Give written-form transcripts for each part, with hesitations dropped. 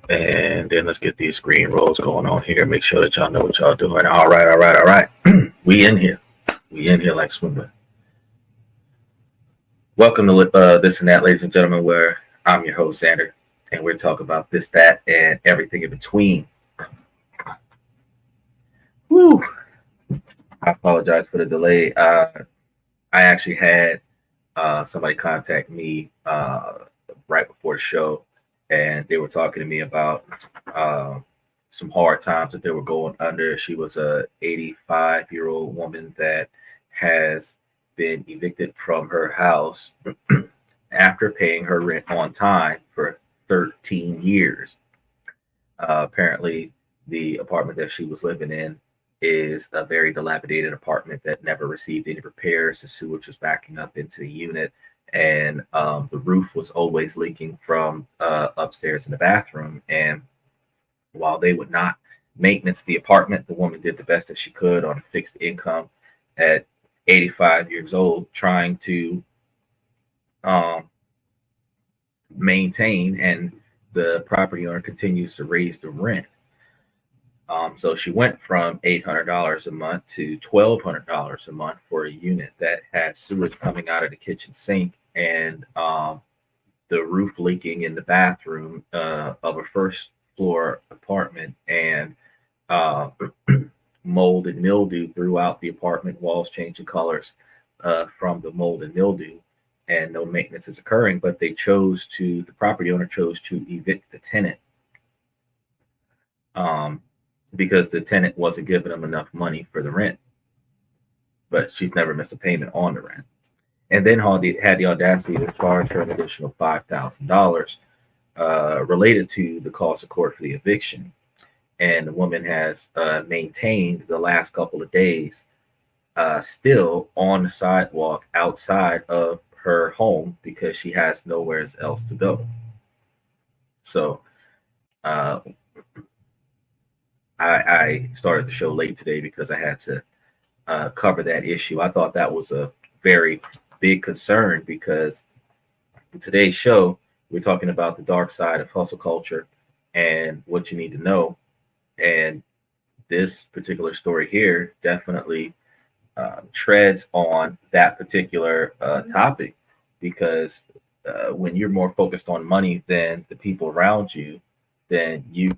And then let's get these screen rolls going on here. Make sure that y'all know what y'all doing. All right. We in here. We in here like swimwear. Welcome to This and That, ladies and gentlemen, where I'm your host, Xander, and we're talking about this, that, and everything in between. Woo! I apologize for the delay. I actually had somebody contact me right before the show, and they were talking to me about some hard times that they were going under. She was a 85-year-old woman that has been evicted from her house after paying her rent on time for 13 years. Apparently, the apartment that she was living in is a very dilapidated apartment that never received any repairs. The sewage was backing up into the unit, and the roof was always leaking from upstairs in the bathroom. And while they would not maintenance the apartment, the woman did the best that she could on a fixed income at 85 years old, trying to maintain, and the property owner continues to raise the rent. So she went from $800 a month to $1,200 a month for a unit that had sewage coming out of the kitchen sink and the roof leaking in the bathroom of a first floor apartment, and mold and mildew throughout the apartment, walls changing colors from the mold and mildew, and no maintenance is occurring. But the property owner chose to evict the tenant. Because the tenant wasn't giving them enough money for the rent, but she's never missed a payment on the rent. And then had the audacity to charge her an additional $5,000 related to the cost of court for the eviction. And the woman has maintained the last couple of days still on the sidewalk outside of her home because she has nowhere else to go. So I started the show late today because I had to cover that issue. I thought that was a very big concern because in today's show, we're talking about the dark side of hustle culture and what you need to know. And this particular story here definitely treads on that particular topic, because when you're more focused on money than the people around you, then you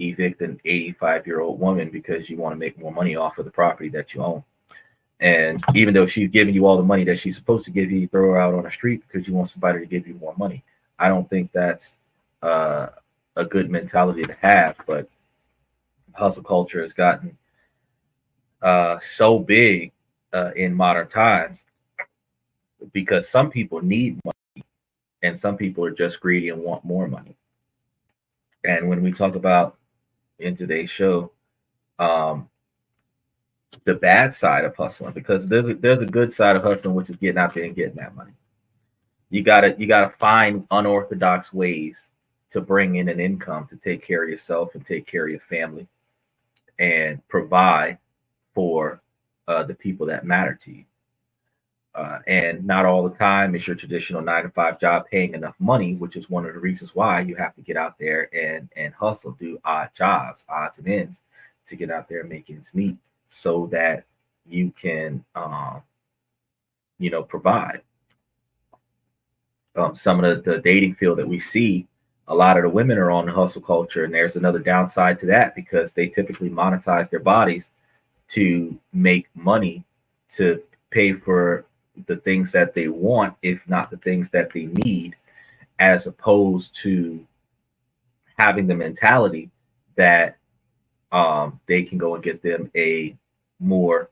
evict an 85-year-old woman because you want to make more money off of the property that you own. And even though she's giving you all the money that she's supposed to give you, you throw her out on the street because you want somebody to give you more money. I don't think that's a good mentality to have. But hustle culture has gotten so big in modern times because some people need money and some people are just greedy and want more money. And when we talk about in today's show, the bad side of hustling, because there's a good side of hustling, which is getting out there and getting that money. You gotta find unorthodox ways to bring in an income to take care of yourself and take care of your family and provide for the people that matter to you. And not all the time is your traditional 9-to-5 job paying enough money, which is one of the reasons why you have to get out there and hustle, do odd jobs, odds and ends, to get out there and make ends meet so that you can, provide. Some of the dating field that we see, a lot of the women are on the hustle culture, and there's another downside to that because they typically monetize their bodies to make money to pay for the things that they want, if not the things that they need, as opposed to having the mentality that they can go and get them a more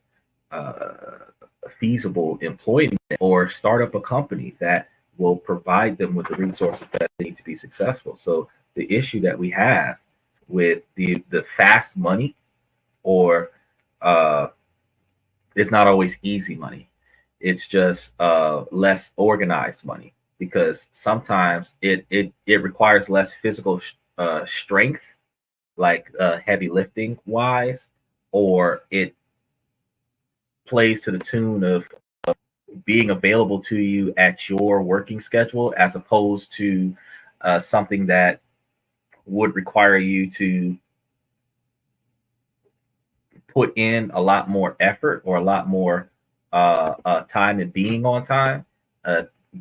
feasible employment or start up a company that will provide them with the resources that they need to be successful. So the issue that we have with the fast money, or it's not always easy money. It's just less organized money, because sometimes it requires less physical strength, like heavy lifting wise, or it plays to the tune of being available to you at your working schedule, as opposed to something that would require you to put in a lot more effort or a lot more time and being on time.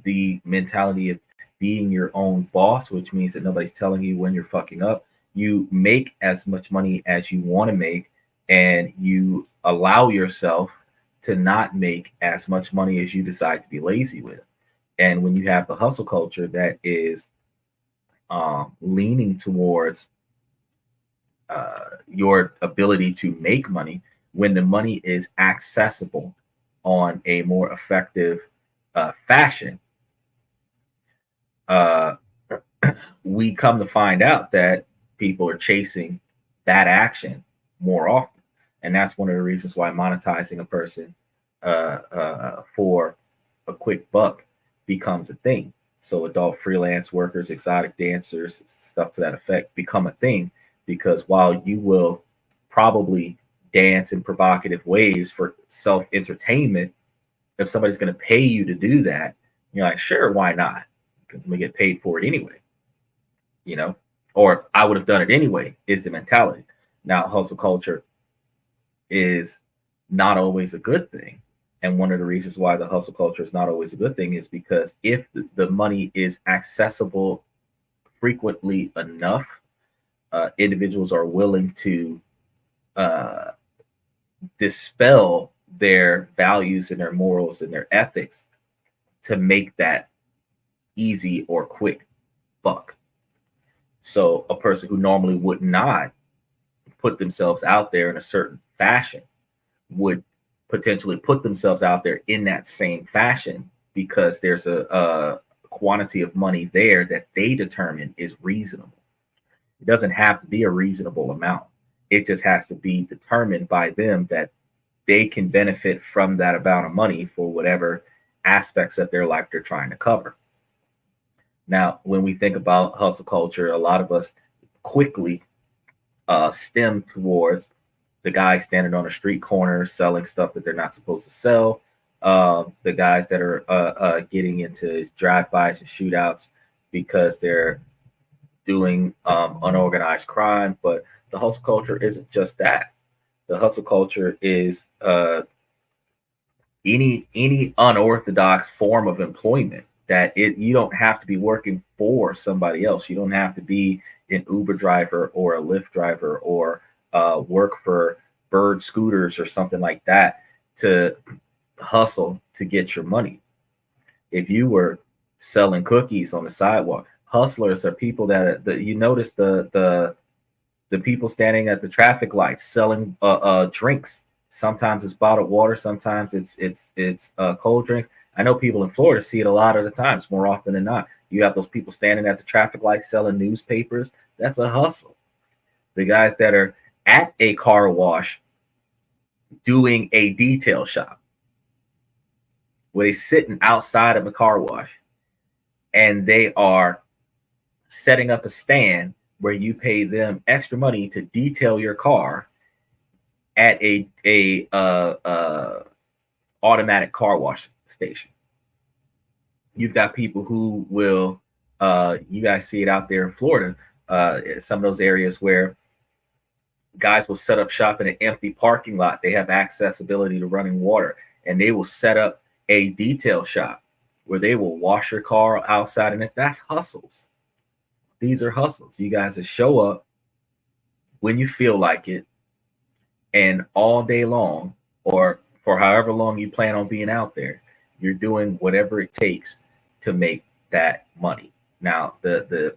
The mentality of being your own boss, which means that nobody's telling you when you're fucking up. You make as much money as you want to make, and you allow yourself to not make as much money as you decide to be lazy with. And when you have the hustle culture that is leaning towards your ability to make money, when the money is accessible on a more effective fashion, we come to find out that people are chasing that action more often. And that's one of the reasons why monetizing a person for a quick buck becomes a thing. So adult freelance workers, exotic dancers, stuff to that effect become a thing, because while you will probably dance in provocative ways for self-entertainment, if somebody's going to pay you to do that, you're like, sure, why not? Because I'm going to get paid for it anyway, you know, or I would have done it anyway, is the mentality. Now, hustle culture is not always a good thing. And one of the reasons why the hustle culture is not always a good thing is because if the money is accessible frequently enough, individuals are willing to dispel their values and their morals and their ethics to make that easy or quick buck. So a person who normally would not put themselves out there in a certain fashion would potentially put themselves out there in that same fashion, because there's a quantity of money there that they determine is reasonable. It doesn't have to be a reasonable amount. It just has to be determined by them that they can benefit from that amount of money for whatever aspects of their life they're trying to cover. Now, when we think about hustle culture, a lot of us quickly stem towards the guys standing on a street corner selling stuff that they're not supposed to sell, the guys that are getting into drive-bys and shootouts because they're doing unorganized crime. But the hustle culture isn't just that. The hustle culture is any unorthodox form of employment that you don't have to be working for somebody else. You don't have to be an Uber driver or a Lyft driver or work for Bird Scooters or something like that to hustle to get your money. If you were selling cookies on the sidewalk, hustlers are people that you notice the people standing at the traffic lights selling drinks. Sometimes it's bottled water, sometimes it's cold drinks. I know people in Florida see it a lot of the times, more often than not. You have those people standing at the traffic lights selling newspapers. That's a hustle. The guys that are at a car wash doing a detail shop, where they're sitting outside of a car wash and they are setting up a stand where you pay them extra money to detail your car at a automatic car wash station. You've got people who will, you guys see it out there in Florida, some of those areas where guys will set up shop in an empty parking lot. They have accessibility to running water, and they will set up a detail shop where they will wash your car outside. And if that's hustles, these are hustles. You guys will show up when you feel like it, and all day long, or for however long you plan on being out there, you're doing whatever it takes to make that money. Now, the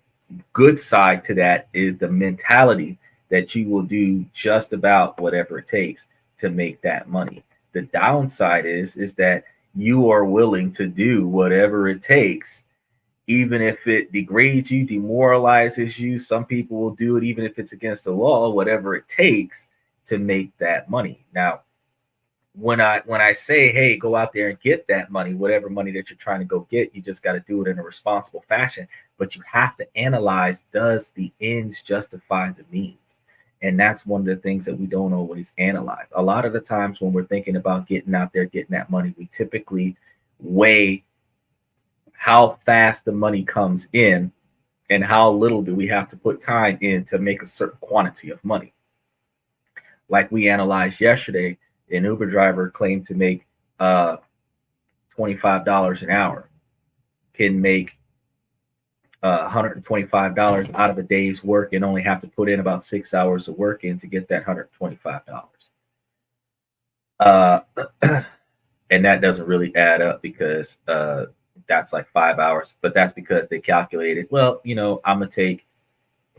good side to that is the mentality that you will do just about whatever it takes to make that money. The downside is that you are willing to do whatever it takes, even if it degrades you, demoralizes you. Some people will do it even if it's against the law, whatever it takes to make that money. Now, when I say, hey, go out there and get that money, whatever money that you're trying to go get, you just got to do it in a responsible fashion. But you have to analyze, does the ends justify the means? And that's one of the things that we don't always analyze. A lot of the times when we're thinking about getting out there, getting that money, we typically weigh how fast the money comes in and how little do we have to put time in to make a certain quantity of money. Like we analyzed yesterday, an Uber driver claimed to make $25 an hour, can make $125 out of a day's work and only have to put in about 6 hours of work in to get that $125. And that doesn't really add up because that's like 5 hours, but that's because they calculated, well, I'm going to take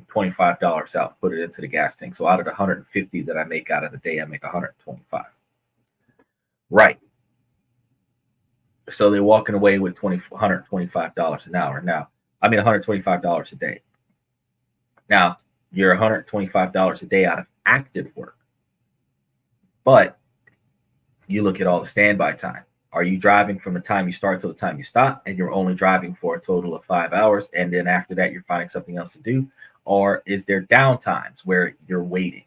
$25 out, put it into the gas tank. So out of the 150 that I make out of the day, I make 125. Right. So they're walking away with $125 an hour. Now, $125 a day. Now, you're $125 a day out of active work. But you look at all the standby time. Are you driving from the time you start to the time you stop, and you're only driving for a total of 5 hours, and then after that you're finding something else to do? Or is there down times where you're waiting?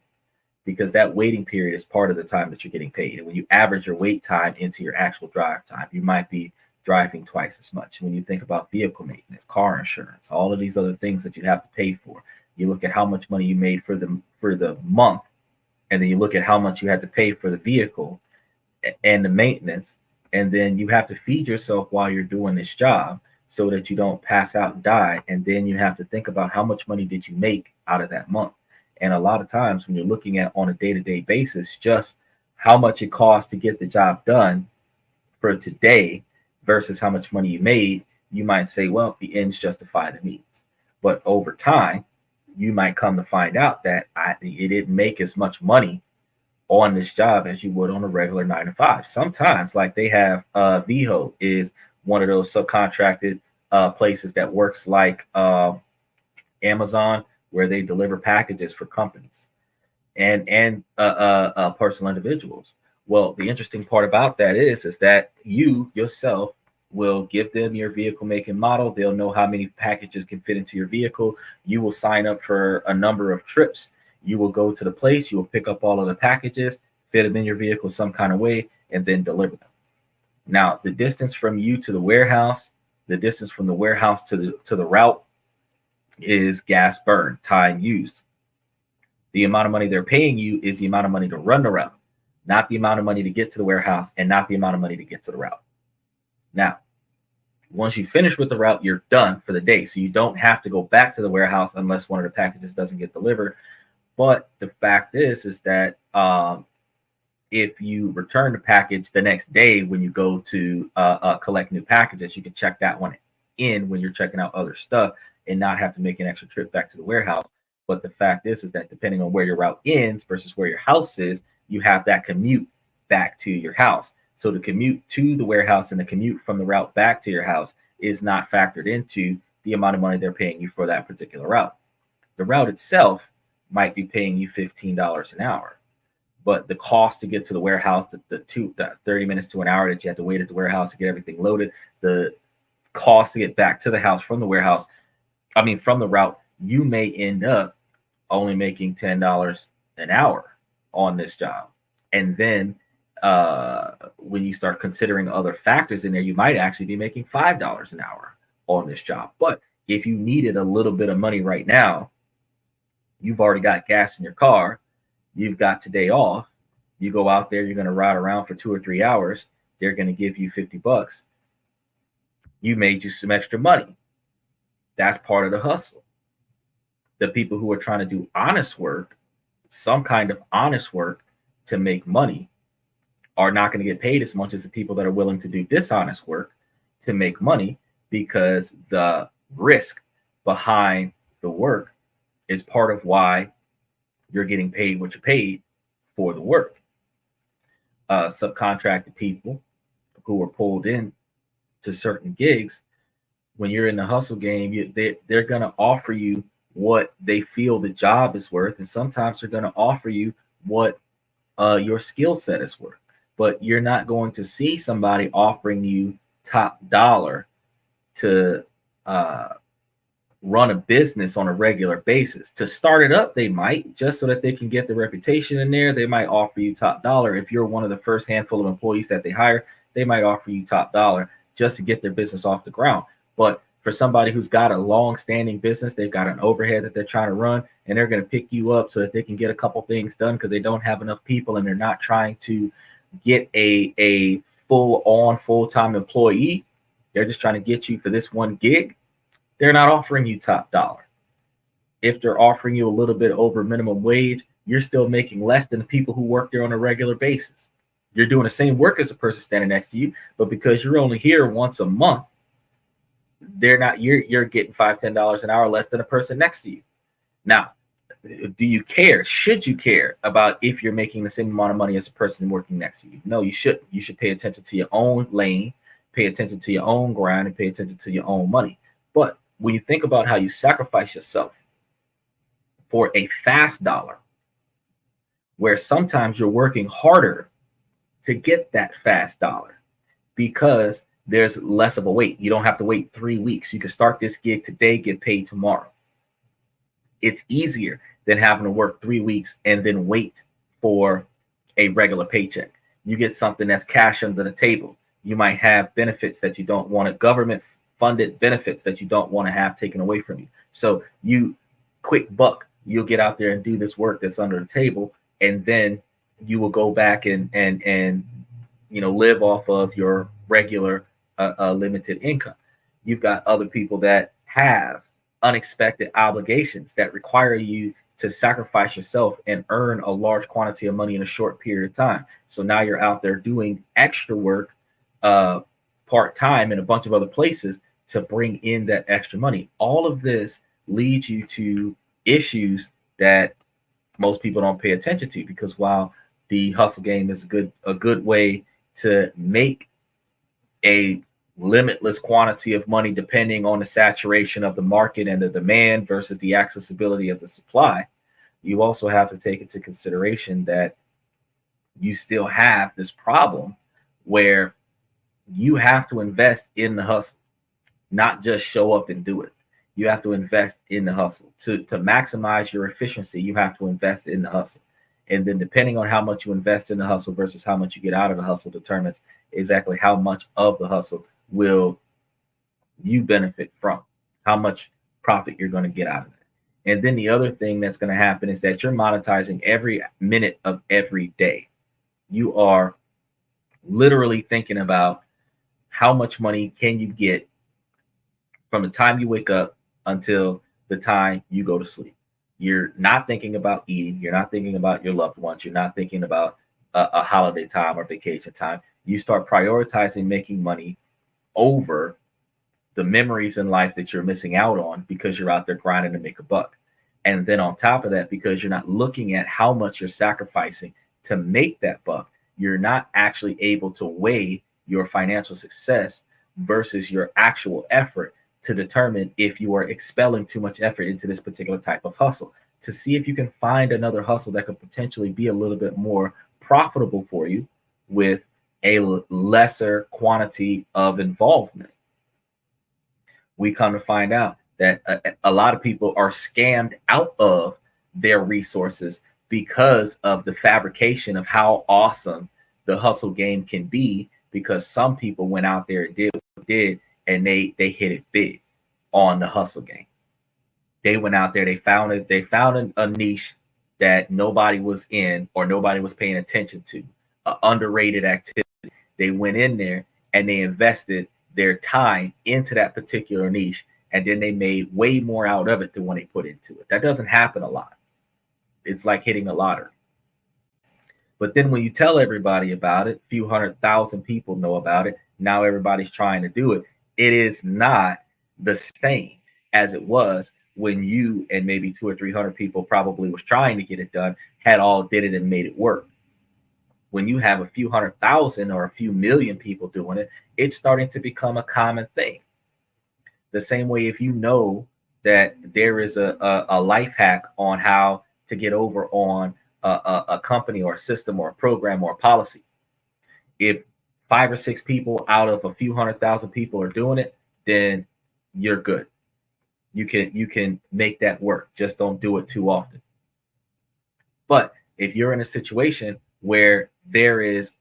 Because that waiting period is part of the time that you're getting paid. And when you average your wait time into your actual drive time, you might be driving twice as much. When you think about vehicle maintenance, car insurance, all of these other things that you have to pay for, you look at how much money you made for the month, and then you look at how much you had to pay for the vehicle and the maintenance, and then you have to feed yourself while you're doing this job so that you don't pass out and die. And then you have to think about how much money did you make out of that month. And a lot of times when you're looking at on a day-to-day basis, just how much it costs to get the job done for today versus how much money you made, you might say, well, the ends justify the means. But over time, you might come to find out that it didn't make as much money on this job as you would on a regular 9 to 5. Sometimes, like they have VHO is one of those subcontracted places that works like Amazon, where they deliver packages for companies and personal individuals. Well, the interesting part about that is that you yourself will give them your vehicle make and model. They'll know how many packages can fit into your vehicle. You will sign up for a number of trips. You will go to the place, you will pick up all of the packages, fit them in your vehicle some kind of way, and then deliver them. Now, the distance from you to the warehouse, the distance from the warehouse to the route is gas burn, time used. The amount of money they're paying you is the amount of money to run the route, not the amount of money to get to the warehouse and not the amount of money to get to the route. Now, once you finish with the route, you're done for the day. So you don't have to go back to the warehouse unless one of the packages doesn't get delivered. But the fact is that if you return the package the next day when you go to collect new packages, you can check that one in when you're checking out other stuff and not have to make an extra trip back to the warehouse. But the fact is that depending on where your route ends versus where your house is, you have that commute back to your house. So the commute to the warehouse and the commute from the route back to your house is not factored into the amount of money they're paying you for that particular route. The route itself might be paying you $15 an hour, but the cost to get to the warehouse, the 30 minutes to an hour that you have to wait at the warehouse to get everything loaded, the cost to get back to the house from the warehouse, from the route, you may end up only making $10 an hour on this job. And then when you start considering other factors in there, you might actually be making $5 an hour on this job. But if you needed a little bit of money right now, you've already got gas in your car, you've got today off, you go out there, you're going to ride around for 2 or 3 hours, they're going to give you $50. You made you some extra money. That's part of the hustle. The people who are trying to do honest work, some kind of honest work to make money, are not going to get paid as much as the people that are willing to do dishonest work to make money, because the risk behind the work is part of why you're getting paid what you're paid for the work. Subcontracted people who are pulled in to certain gigs, when you're in the hustle game, they're going to offer you what they feel the job is worth, and sometimes they're going to offer you what your skill set is worth. But you're not going to see somebody offering you top dollar to run a business on a regular basis. To start it up, they might, just so that they can get the reputation in there. They might offer you top dollar. If you're one of the first handful of employees that they hire, they might offer you top dollar just to get their business off the ground. But for somebody who's got a long-standing business. They've got an overhead that they're trying to run, and they're going to pick you up so that they can get a couple things done because they don't have enough people and they're not trying to get a full-time employee. They're just trying to get you for this one gig. They're not offering you top dollar. If they're offering you a little bit over minimum wage, you're still making less than the people who work there on a regular basis. You're doing the same work as the person standing next to you, but because you're only here once a month, they're not. You're getting $5-10 an hour less than a person next to you. Now, do you care? Should you care about if you're making the same amount of money as a person working next to you? No, you shouldn't. You should pay attention to your own lane, pay attention to your own grind, and pay attention to your own money. But when you think about how you sacrifice yourself for a fast dollar, where sometimes you're working harder to get that fast dollar because there's less of a wait. You don't have to wait 3 weeks. You can start this gig today, get paid tomorrow. It's easier than having to work 3 weeks and then wait for a regular paycheck. You get something that's cash under the table. You might have benefits that you don't want, government funded benefits that you don't want to have taken away from you. So you quick buck, you'll get out there and do this work that's under the table, and then you will go back and live off of your regular limited income. You've got other people that have unexpected obligations that require you to sacrifice yourself and earn a large quantity of money in a short period of time. So now you're out there doing extra work part-time in a bunch of other places to bring in that extra money. All of this leads you to issues that most people don't pay attention to, because while the hustle game is a good way to make a limitless quantity of money depending on the saturation of the market and the demand versus the accessibility of the supply, you also have to take into consideration that you still have this problem where you have to invest in the hustle, not just show up and do it. You have to invest in the hustle. To maximize your efficiency, you have to invest in the hustle. And then depending on how much you invest in the hustle versus how much you get out of the hustle determines exactly how much of the hustle will you benefit from, how much profit you're going to get out of it. And then the other thing that's going to happen is that you're monetizing every minute of every day. You are literally thinking about how much money can you get from the time you wake up until the time you go to sleep. You're not thinking about eating. You're not thinking about your loved ones. You're not thinking about a holiday time or vacation time. You start prioritizing making money over the memories in life that you're missing out on because you're out there grinding to make a buck. And then on top of that, because you're not looking at how much you're sacrificing to make that buck, you're not actually able to weigh your financial success versus your actual effort to determine if you are expelling too much effort into this particular type of hustle, to see if you can find another hustle that could potentially be a little bit more profitable for you with a lesser quantity of involvement. We come to find out that a lot of people are scammed out of their resources because of the fabrication of how awesome the hustle game can be, because some people went out there and did what they did, and they hit it big on the hustle game. They went out there, they found a niche that nobody was in or nobody was paying attention to, an underrated activity. They went in there and they invested their time into that particular niche, and then they made way more out of it than when they put into it. That doesn't happen a lot. It's like hitting a lottery. But then when you tell everybody about it, a few 100,000 people know about it. Now everybody's trying to do it. It is not the same as it was when you and maybe 200 or 300 people probably was trying to get it done, had all did it and made it work. When you have a few 100,000 or a few million people doing it, it's starting to become a common thing. The same way, if you know that there is a life hack on how to get over on a company or a system or a program or a policy, if 5 or 6 people out of a few 100,000 people are doing it, then you're good. You can make that work. Just don't do it too often. But if you're in a situation where there is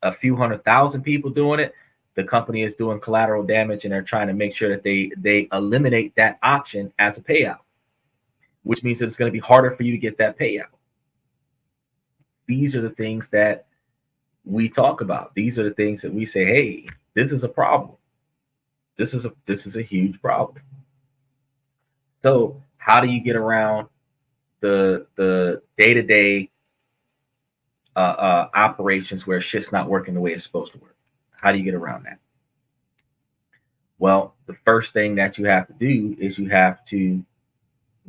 a few 100,000 people doing it, the company is doing collateral damage and they're trying to make sure that they eliminate that option as a payout, which means that it's going to be harder for you to get that payout. These are the things that we talk about. These are the things that we say, hey, this is a problem. This is a huge problem. So how do you get around the day-to-day operations where shit's not working the way it's supposed to work? How do you get around that? Well, the first thing that you have to do is you have to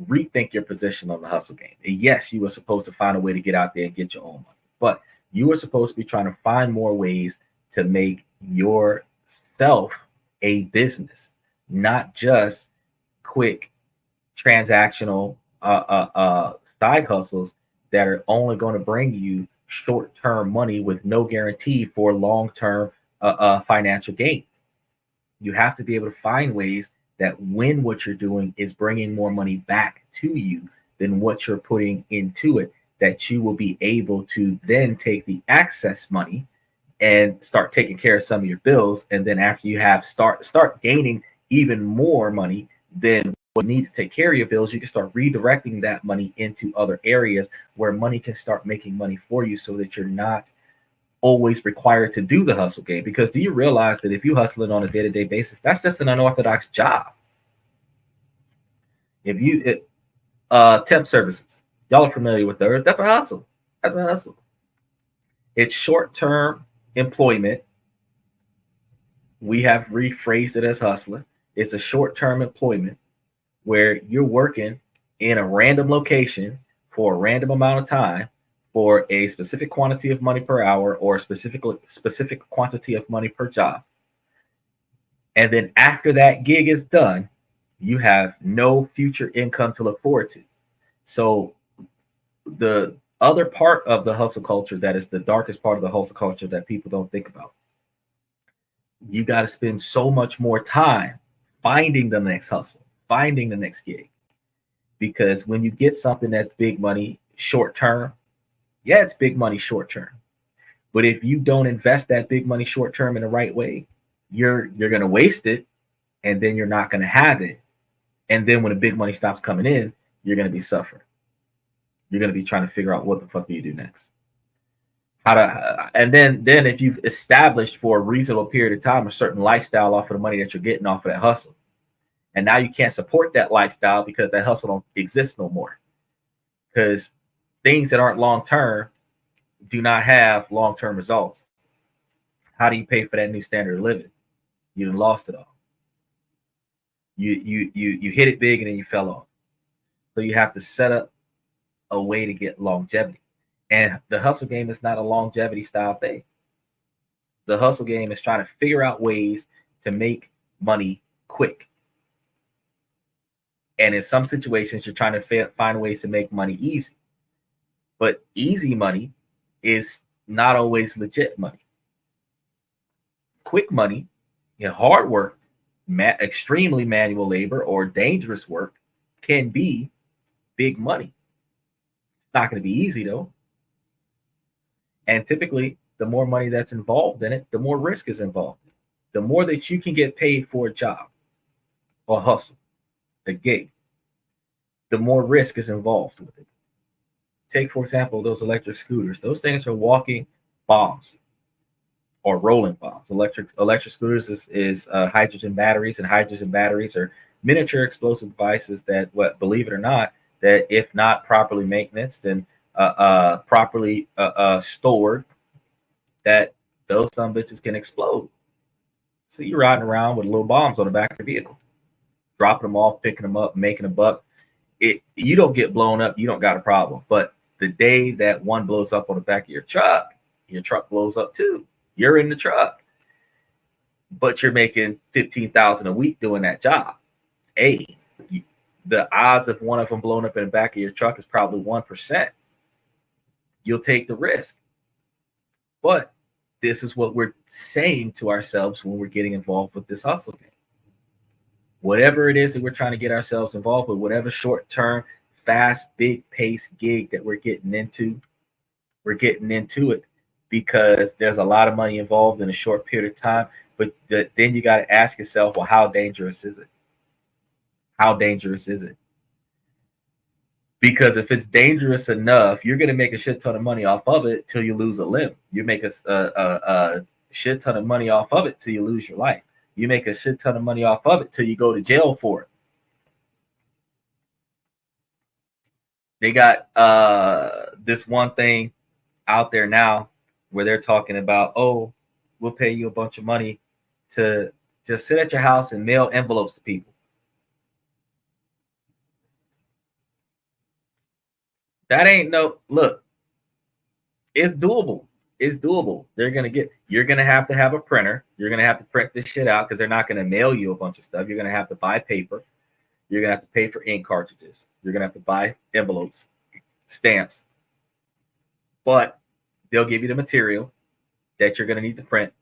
rethink your position on the hustle game. Yes, you were supposed to find a way to get out there and get your own money, but you were supposed to be trying to find more ways to make yourself a business, not just quick transactional side hustles that are only going to bring you short-term money with no guarantee for long-term financial gains. You have to be able to find ways that when what you're doing is bringing more money back to you than what you're putting into it, that you will be able to then take the excess money and start taking care of some of your bills. And then after you have start gaining even more money than what you need to take care of your bills, you can start redirecting that money into other areas where money can start making money for you, so that you're not always required to do the hustle game. Because do you realize that if you hustle it on a day-to-day basis, that's just an unorthodox job? If you temp services, y'all are familiar with those. That's a hustle. That's a hustle. It's short-term employment. We have rephrased it as hustling. It's a short-term employment where you're working in a random location for a random amount of time for a specific quantity of money per hour or a specific quantity of money per job. And then after that gig is done, you have no future income to look forward to. So the other part of the hustle culture, that is the darkest part of the hustle culture that people don't think about, you got to spend so much more time finding the next hustle, finding the next gig. Because when you get something that's big money short term, yeah, it's big money short term. But if you don't invest that big money short term in the right way, you're going to waste it, and then you're not going to have it. And then when the big money stops coming in, you're going to be suffering. You're going to be trying to figure out what the fuck do you do next. And then if you've established for a reasonable period of time a certain lifestyle off of the money that you're getting off of that hustle, and now you can't support that lifestyle because that hustle don't exist no more. Because things that aren't long-term do not have long-term results. How do you pay for that new standard of living? You done lost it all. You hit it big and then you fell off. So you have to set up a way to get longevity. And the hustle game is not a longevity style thing. The hustle game is trying to figure out ways to make money quick. And in some situations, you're trying to find ways to make money easy. But easy money is not always legit money. Quick money, hard work, extremely manual labor, or dangerous work can be big money. It's not going to be easy, though. And typically, the more money that's involved in it, the more risk is involved. The more that you can get paid for a job or hustle, a gig, the more risk is involved with it. Take, for example, those electric scooters. Those things are walking bombs or rolling bombs. Electric scooters is hydrogen batteries, and hydrogen batteries are miniature explosive devices that, believe it or not, that if not properly maintenance, then properly stored, that those some bitches can explode. So you're riding around with little bombs on the back of the vehicle, dropping them off, picking them up, making a buck. You don't get blown up, you don't got a problem. But the day that one blows up on the back of your truck blows up too. You're in the truck, but you're making $15,000 a week doing that job. Hey, the odds of one of them blowing up in the back of your truck is probably 1%. You'll take the risk. But this is what we're saying to ourselves when we're getting involved with this hustle game. Whatever it is that we're trying to get ourselves involved with, whatever short-term, fast, big-pace gig that we're getting into it because there's a lot of money involved in a short period of time. But then you got to ask yourself, well, how dangerous is it? How dangerous is it? Because if it's dangerous enough, you're going to make a shit ton of money off of it till you lose a limb. You make a shit ton of money off of it till you lose your life. You make a shit ton of money off of it till you go to jail for it. They got this one thing out there now where they're talking about, oh, we'll pay you a bunch of money to just sit at your house and mail envelopes to people. That ain't no look. It's doable. It's doable. You're gonna have to have a printer. You're gonna have to print this shit out because they're not gonna mail you a bunch of stuff. You're gonna have to buy paper. You're gonna have to pay for ink cartridges. You're gonna have to buy envelopes, stamps. But they'll give you the material that you're gonna need to print.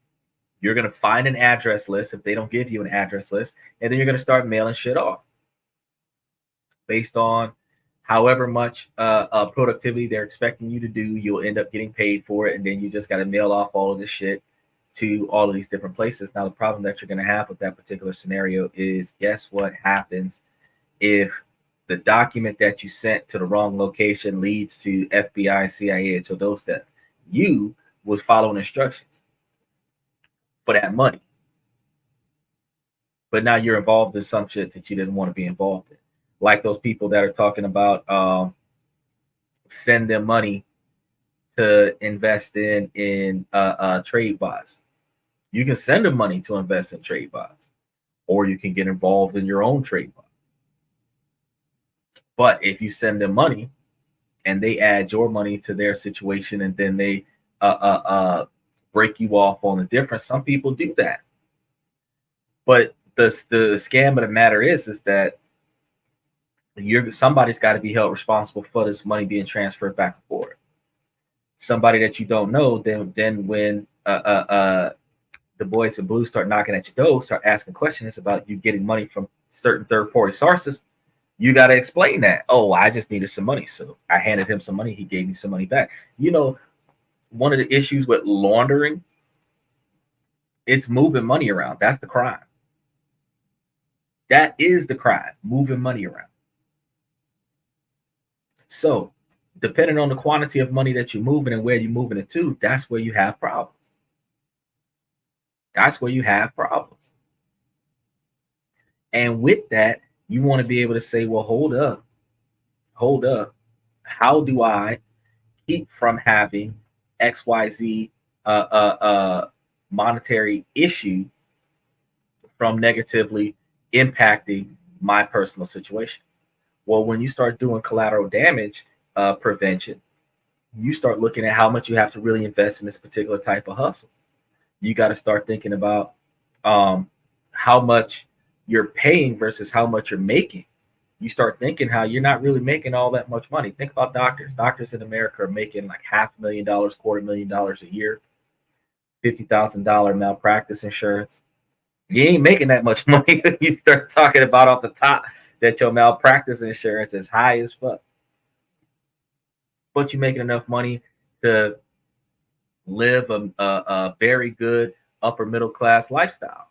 You're gonna find an address list if they don't give you an address list, and then you're gonna start mailing shit off based on however much productivity they're expecting you to do. You'll end up getting paid for it, and then you just got to mail off all of this shit to all of these different places. Now, the problem that you're going to have with that particular scenario is, guess what happens if the document that you sent to the wrong location leads to FBI, CIA, so those that you was following instructions for that money, but now you're involved in some shit that you didn't want to be involved in. Like those people that are talking about send them money to invest in trade bonds. You can send them money to invest in trade bonds, or you can get involved in your own trade bond. But if you send them money and they add your money to their situation, and then they break you off on the difference, some people do that. But the scam of the matter is that somebody's got to be held responsible for this money being transferred back and forth. Somebody that you don't know, then when the boys in blue start knocking at your door, start asking questions about you getting money from certain third-party sources, you got to explain that. Oh, I just needed some money, so I handed him some money. He gave me some money back. You know, one of the issues with laundering, it's moving money around. That's the crime. That is the crime, moving money around. So, depending on the quantity of money that you're moving and where you're moving it to, that's where you have problems. That's where you have problems. And with that, you want to be able to say, well, hold up. How do I keep from having XYZ monetary issue from negatively impacting my personal situation? Well, when you start doing collateral damage prevention, you start looking at how much you have to really invest in this particular type of hustle. You got to start thinking about how much you're paying versus how much you're making. You start thinking how you're not really making all that much money. Think about doctors. Doctors in America are making like $500,000, $250,000 a year, $50,000 malpractice insurance. You ain't making that much money when you start talking about off the top that your malpractice insurance is high as fuck. But you're making enough money to live a very good upper middle class lifestyle.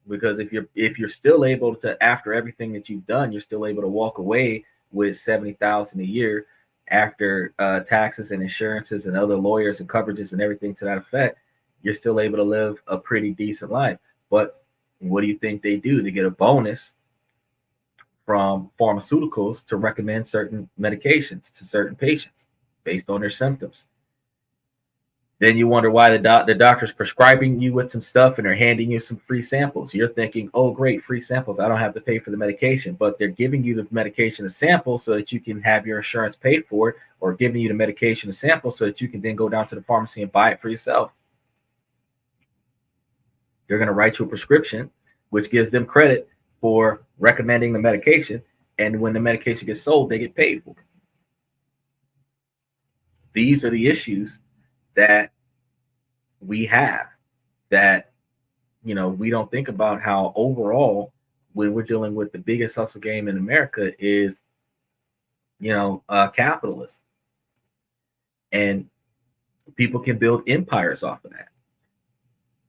Because if you're still able to, after everything that you've done, you're still able to walk away with $70,000 a year after taxes and insurances and other lawyers and coverages and everything to that effect, you're still able to live a pretty decent life. But what do you think they do? They get a bonus from pharmaceuticals to recommend certain medications to certain patients based on their symptoms. Then you wonder why the doctor's prescribing you with some stuff and they're handing you some free samples. You're thinking, oh, great, free samples. I don't have to pay for the medication. But they're giving you the medication to sample so that you can have your insurance pay for it, or giving you the medication to sample so that you can then go down to the pharmacy and buy it for yourself. They're going to write you a prescription, which gives them credit for recommending the medication. And when the medication gets sold, they get paid for it. These are the issues that we have, that, you know, we don't think about how overall, when we're dealing with the biggest hustle game in America is, you know, capitalism. And people can build empires off of that.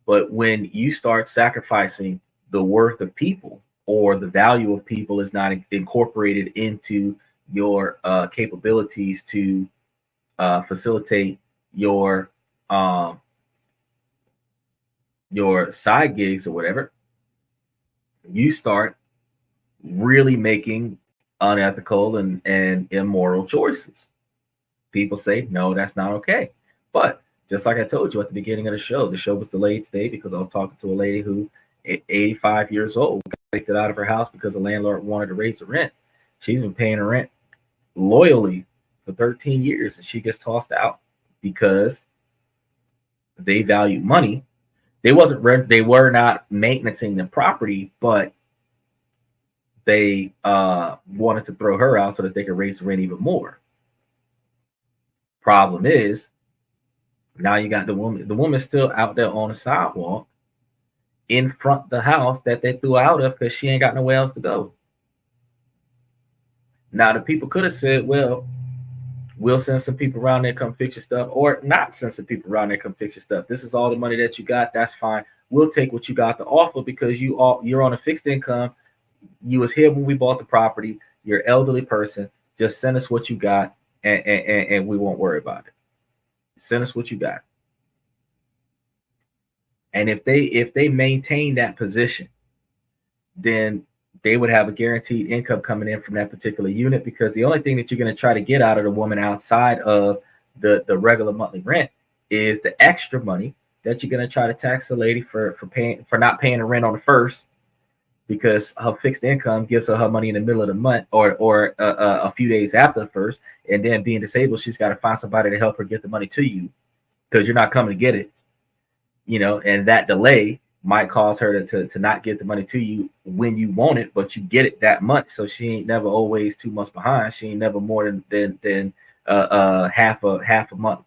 But when you start sacrificing the worth of people, or the value of people is not incorporated into your capabilities to facilitate um, your side gigs or whatever, you start really making unethical and immoral choices. People say, no, that's not okay. But just like I told you at the beginning of the show was delayed today because I was talking to a lady who, 85 years old, got evicted out of her house because the landlord wanted to raise the rent. She's been paying her rent loyally for 13 years, and she gets tossed out because they value money. They were not maintaining the property, but they wanted to throw her out so that they could raise the rent even more. Problem is, now you got the woman. The woman's still out there on the sidewalk in front of the house that they threw out of because she ain't got nowhere else to go. Now the people could have said, well, we'll send some people around there, come fix your stuff, or not send some people around there, come fix your stuff. This is all the money that you got. That's fine. We'll take what you got to offer because you're on a fixed income. You was here when we bought the property. You're an elderly person. Just send us what you got, and we won't worry about it. Send us what you got. And if they maintain that position, then they would have a guaranteed income coming in from that particular unit, because the only thing that you're going to try to get out of the woman outside of the regular monthly rent is the extra money that you're going to try to tax the lady for not paying the rent on the first, because her fixed income gives her money in the middle of the month or a few days after the first, and then being disabled, she's got to find somebody to help her get the money to you because you're not coming to get it, and that delay might cause her to not get the money to you when you want it, but you get it that month. So she ain't never always 2 months behind. She ain't never more than half a month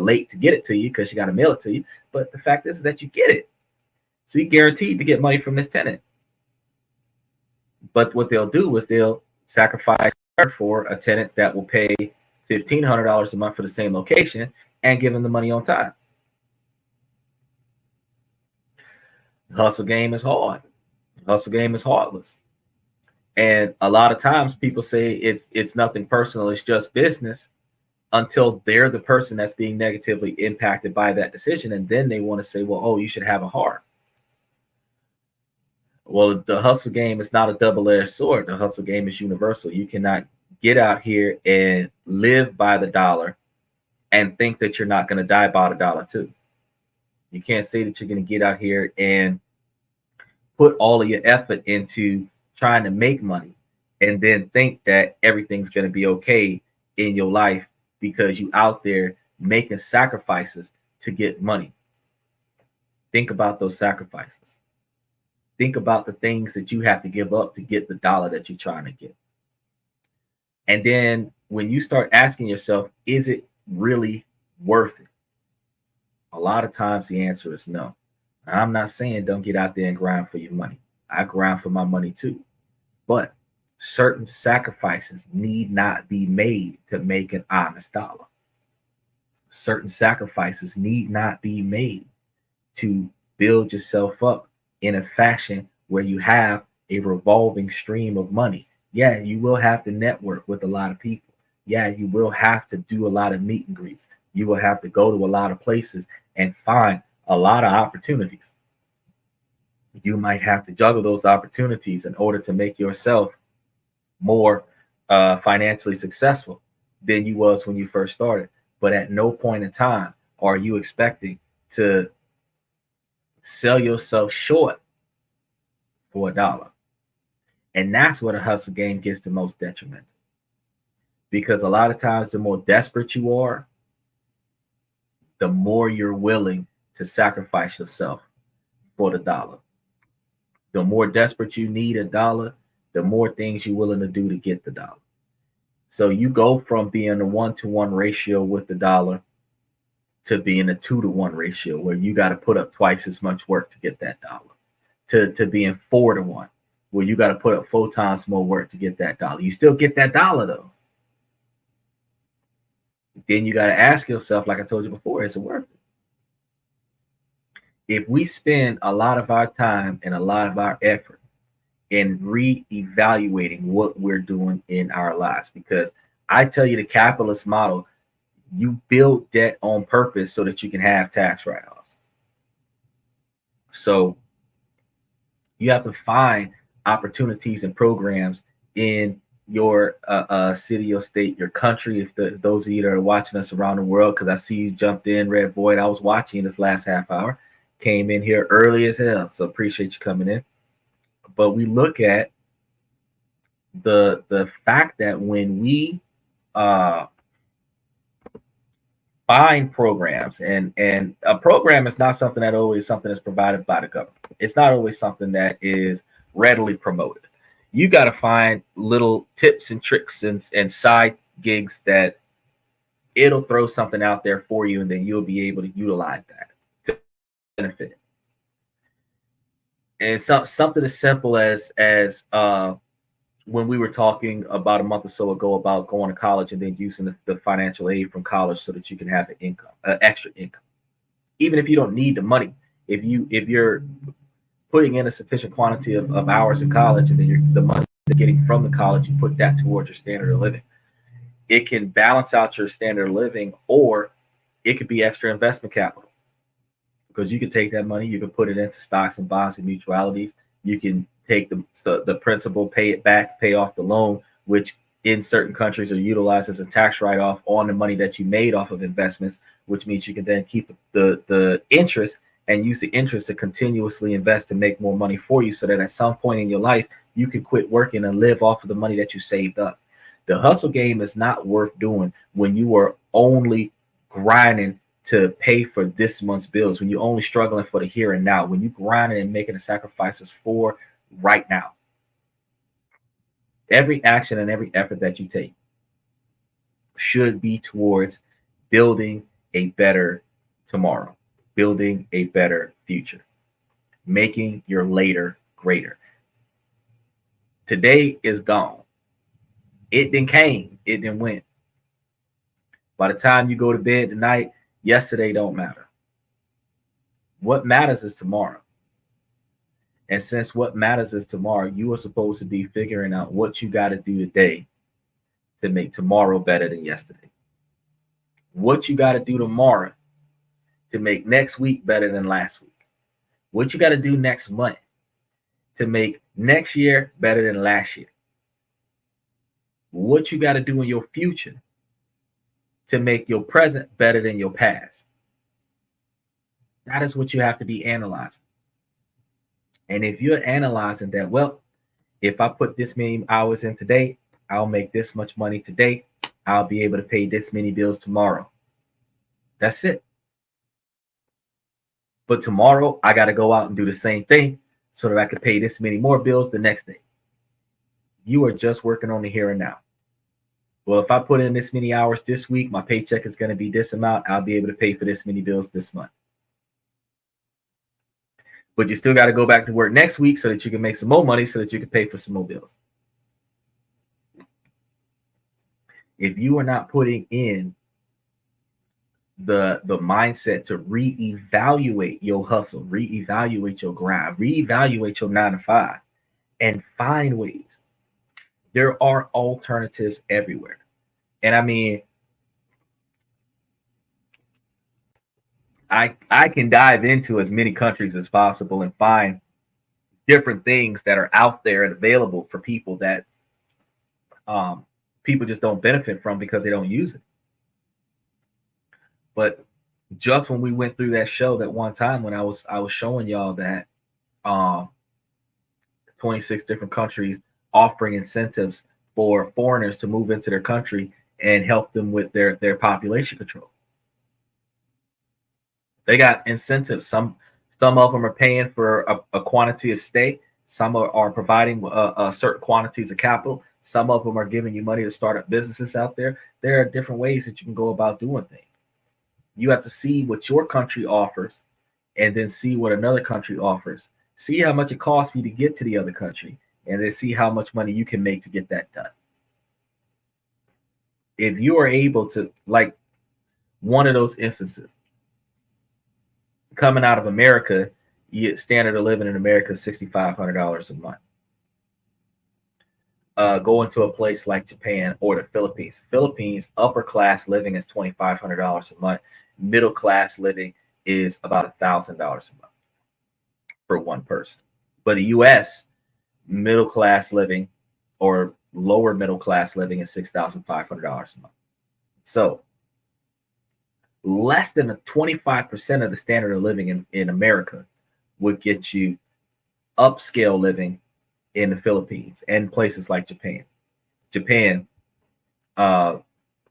late to get it to you because she got to mail it to you. But the fact is that you get it. So you're guaranteed to get money from this tenant. But what they'll do is they'll sacrifice her for a tenant that will pay $1,500 a month for the same location and give them the money on time. Hustle game is hard. Hustle game is heartless. And a lot of times people say it's nothing personal, it's just business, until they're the person that's being negatively impacted by that decision. And then they want to say, well, oh, you should have a heart. Well, the hustle game is not a double-edged sword. The hustle game is universal. You cannot get out here and live by the dollar and think that you're not going to die by the dollar too. You can't say that you're going to get out here and put all of your effort into trying to make money and then think that everything's going to be okay in your life because you out there making sacrifices to get money. Think about those sacrifices. Think about the things that you have to give up to get the dollar that you're trying to get. And then when you start asking yourself, is it really worth it? A lot of times the answer is no. I'm not saying don't get out there and grind for your money. I grind for my money too. But certain sacrifices need not be made to make an honest dollar. Certain sacrifices need not be made to build yourself up in a fashion where you have a revolving stream of money. Yeah, you will have to network with a lot of people. Yeah, you will have to do a lot of meet and greets. You will have to go to a lot of places and find a lot of opportunities. You might have to juggle those opportunities in order to make yourself more financially successful than you was when you first started. But at no point in time are you expecting to sell yourself short for $1. And that's where the hustle game gets the most detrimental. Because a lot of times the more desperate you are, the more you're willing to sacrifice yourself for the dollar. The more desperate you need $1, the more things you're willing to do to get the dollar. So you go from being a 1-to-1 ratio with the dollar to being a 2-to-1 ratio where you got to put up twice as much work to get that dollar, to being 4-to-1 where you got to put up 4 times more work to get that dollar. You still get that dollar though. Then you got to ask yourself, like I told you before, is it worth it? If we spend a lot of our time and a lot of our effort in reevaluating what we're doing in our lives, because I tell you, the capitalist model, you build debt on purpose so that you can have tax write-offs. So you have to find opportunities and programs in your city or state, your country. If those of you that are watching us around the world, because I see you jumped in, Red Void. I was watching this last half hour, came in here early as hell, so appreciate you coming in. But we look at the fact that when we find programs, and a program is not something that always something that's provided by the government. It's not always something that is readily promoted. You got to find little tips and tricks and side gigs that it'll throw something out there for you, and then you'll be able to utilize that to benefit. And something as simple as when we were talking about a month or so ago about going to college and then using the financial aid from college so that you can have an income, extra income, even if you don't need the money. If you're putting in a sufficient quantity of hours in college, and then the money you're getting from the college, you put that towards your standard of living. It can balance out your standard of living, or it could be extra investment capital, because you can take that money, you can put it into stocks and bonds and mutualities. You can take the principal, pay it back, pay off the loan, which in certain countries are utilized as a tax write-off on the money that you made off of investments, which means you can then keep the interest and use the interest to continuously invest and make more money for you, so that at some point in your life, you can quit working and live off of the money that you saved up. The hustle game is not worth doing when you are only grinding to pay for this month's bills, when you're only struggling for the here and now, when you're grinding and making the sacrifices for right now. Every action and every effort that you take should be towards building a better tomorrow, building a better future, making your later greater. Today is gone. It then came, it then went. By the time you go to bed tonight, yesterday don't matter. What matters is tomorrow. And since what matters is tomorrow, you are supposed to be figuring out what you got to do today to make tomorrow better than yesterday. What you got to do tomorrow to make next week better than last week. What you got to do next month to make next year better than last year. What you got to do in your future to make your present better than your past. That is what you have to be analyzing. And if you're analyzing that, well, if I put this many hours in today, I'll make this much money today. I'll be able to pay this many bills tomorrow. That's it. But tomorrow, I got to go out and do the same thing so that I can pay this many more bills the next day. You are just working on the here and now. Well, if I put in this many hours this week, my paycheck is going to be this amount. I'll be able to pay for this many bills this month. But you still got to go back to work next week so that you can make some more money so that you can pay for some more bills. If you are not putting in the mindset to reevaluate your hustle, reevaluate your grind, reevaluate your 9 to 5, and find ways. There are alternatives everywhere. And I mean, I can dive into as many countries as possible and find different things that are out there and available for people that people just don't benefit from because they don't use it. But just when we went through that show that one time when I was showing y'all that 26 different countries offering incentives for foreigners to move into their country and help them with their population control. They got incentives. Some of them are paying for a quantity of stay. Some are providing certain quantities of capital. Some of them are giving you money to start up businesses out there. There are different ways that you can go about doing things. You have to see what your country offers and then see what another country offers. See how much it costs for you to get to the other country, and then see how much money you can make to get that done. If you are able to, like one of those instances, Coming out of America, you get standard of living in America is $6,500 a month. Going to a place like Japan or the Philippines. Philippines, upper class living is $2,500 a month. Middle class living is about $1,000 a month for one person. But the U.S. middle class living or lower middle class living is $6,500 a month. So less than 25% of the standard of living in America would get you upscale living in the Philippines and places like Japan. Japan,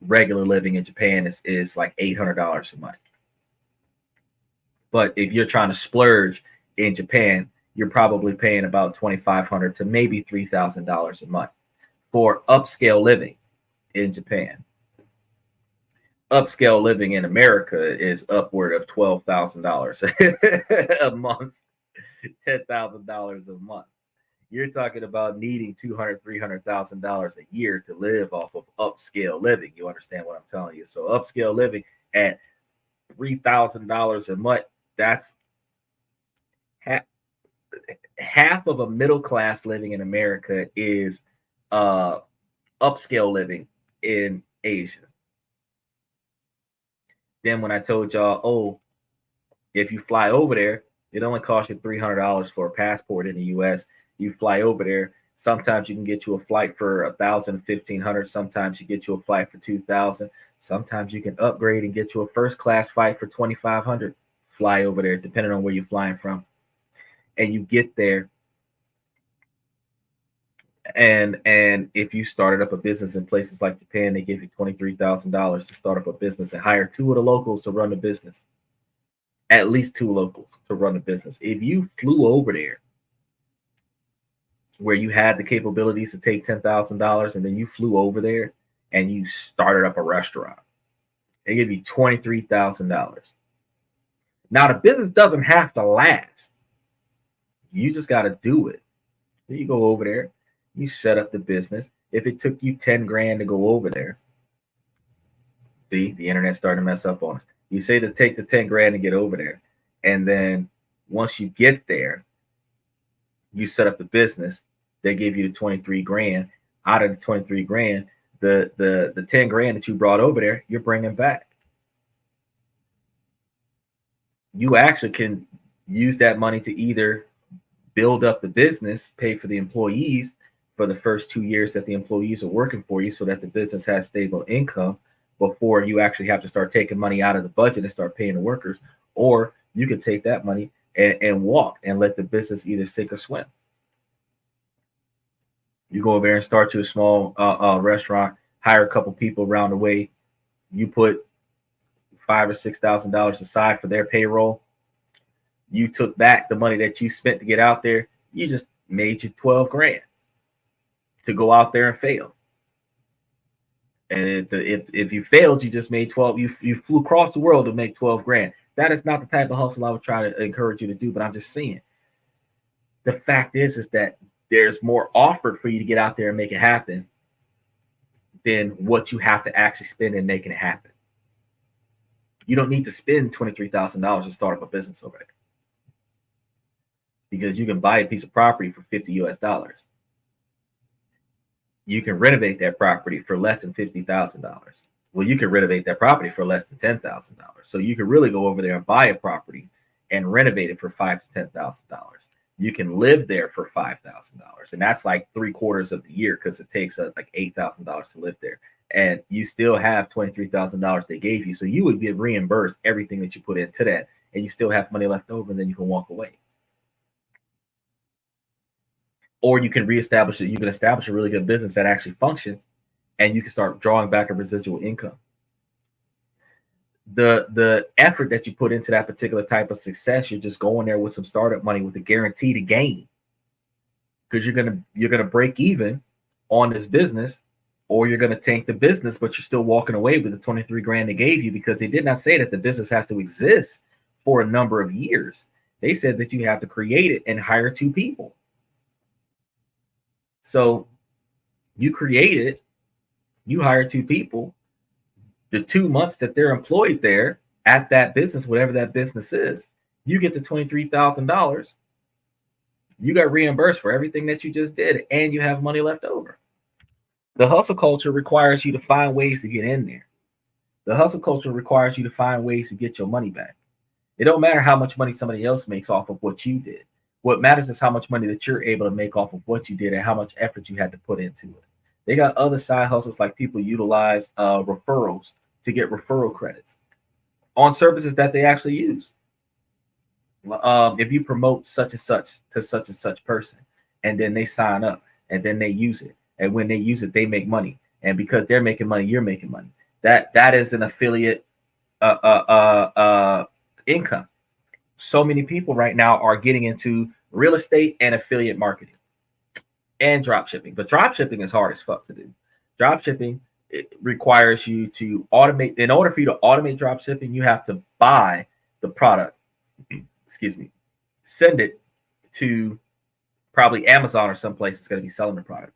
regular living in Japan is like $800 a month. But if you're trying to splurge in Japan, you're probably paying about $2,500 to maybe $3,000 a month for upscale living in Japan. Upscale living in America is upward of $12,000 a month, $10,000 a month. You're talking about needing $200,000, $300,000 a year to live off of upscale living. You understand what I'm telling you? So upscale living at $3,000 a month, that's half of a middle class living in America is upscale living in Asia. Then when I told y'all, oh, if you fly over there, it only costs you $300 for a passport in the U.S. You fly over there. Sometimes you can get you a flight for $1,000, $1,500. Sometimes you get you a flight for $2,000. Sometimes you can upgrade and get you a first class flight for $2,500. Fly over there, depending on where you're flying from. And you get there. And if you started up a business in places like Japan, they give you $23,000 to start up a business and hire 2 of the locals to run the business. At least 2 locals to run the business. If you flew over there where you had the capabilities to take $10,000 and then you flew over there and you started up a restaurant, they give you $23,000. Now, the business doesn't have to last. You just got to do it. You go over there, you set up the business. If it took you 10 grand to go over there, see, the internet's starting to mess up on us. You say to take the 10 grand to get over there. And then once you get there, you set up the business. They give you the 23 grand. Out of the 23 grand, the 10 grand that you brought over there, you're bringing back. You actually can use that money to either build up the business, pay for the employees for the first 2 years that the employees are working for you so that the business has stable income before you actually have to start taking money out of the budget and start paying the workers. Or you could take that money and walk and let the business either sink or swim. You go over there and start to a small restaurant, hire a couple people around the way. You put $5,000 or $6,000 aside for their payroll. You took back the money that you spent to get out there. You just made you 12 grand to go out there and fail. And if you failed, you just made 12. You flew across the world to make 12 grand. That is not the type of hustle I would try to encourage you to do. But I'm just saying, the fact is that there's more offered for you to get out there and make it happen than what you have to actually spend in making it happen. You don't need to spend $23,000 to start up a business over there, because you can buy a piece of property for $50 US. You can renovate that property for less than $50,000. Well, you can renovate that property for less than $10,000. So you can really go over there and buy a property and renovate it for $5,000 to $10,000. You can live there for $5,000, and that's like 3/4 of the year, because it takes like $8,000 to live there, and you still have $23,000 they gave you. So you would get reimbursed everything that you put into that, and you still have money left over, and then you can walk away. Or you can establish a really good business that actually functions, and you can start drawing back a residual income. The effort that you put into that particular type of success, you're just going there with some startup money with a guarantee to gain, because you're gonna break even on this business, or you're gonna tank the business, but you're still walking away with the 23 grand they gave you, because they did not say that the business has to exist for a number of years. They said that you have to create it and hire 2 people. So you create it, you hire 2 people. The 2 months that they're employed there at that business, whatever that business is, You get the $23,000. You got reimbursed for everything that you just did, and you have money left over. The hustle culture requires you to find ways to get in there. The hustle culture requires you to find ways to get your money back. It don't matter how much money somebody else makes off of what you did. What matters is how much money that you're able to make off of what you did and how much effort you had to put into it. They got other side hustles, like people utilize referrals to get referral credits on services that they actually use. If you promote such and such to such and such person, and then they sign up, and then they use it, and when they use it, they make money, and because they're making money, you're making money. That is an affiliate income. So many people right now are getting into real estate and affiliate marketing and drop shipping, but drop shipping is hard as fuck to do. Drop shipping, it requires you to automate. In order for you to automate drop shipping, you have to buy the product, excuse me, send it to probably Amazon or someplace that's going to be selling the product,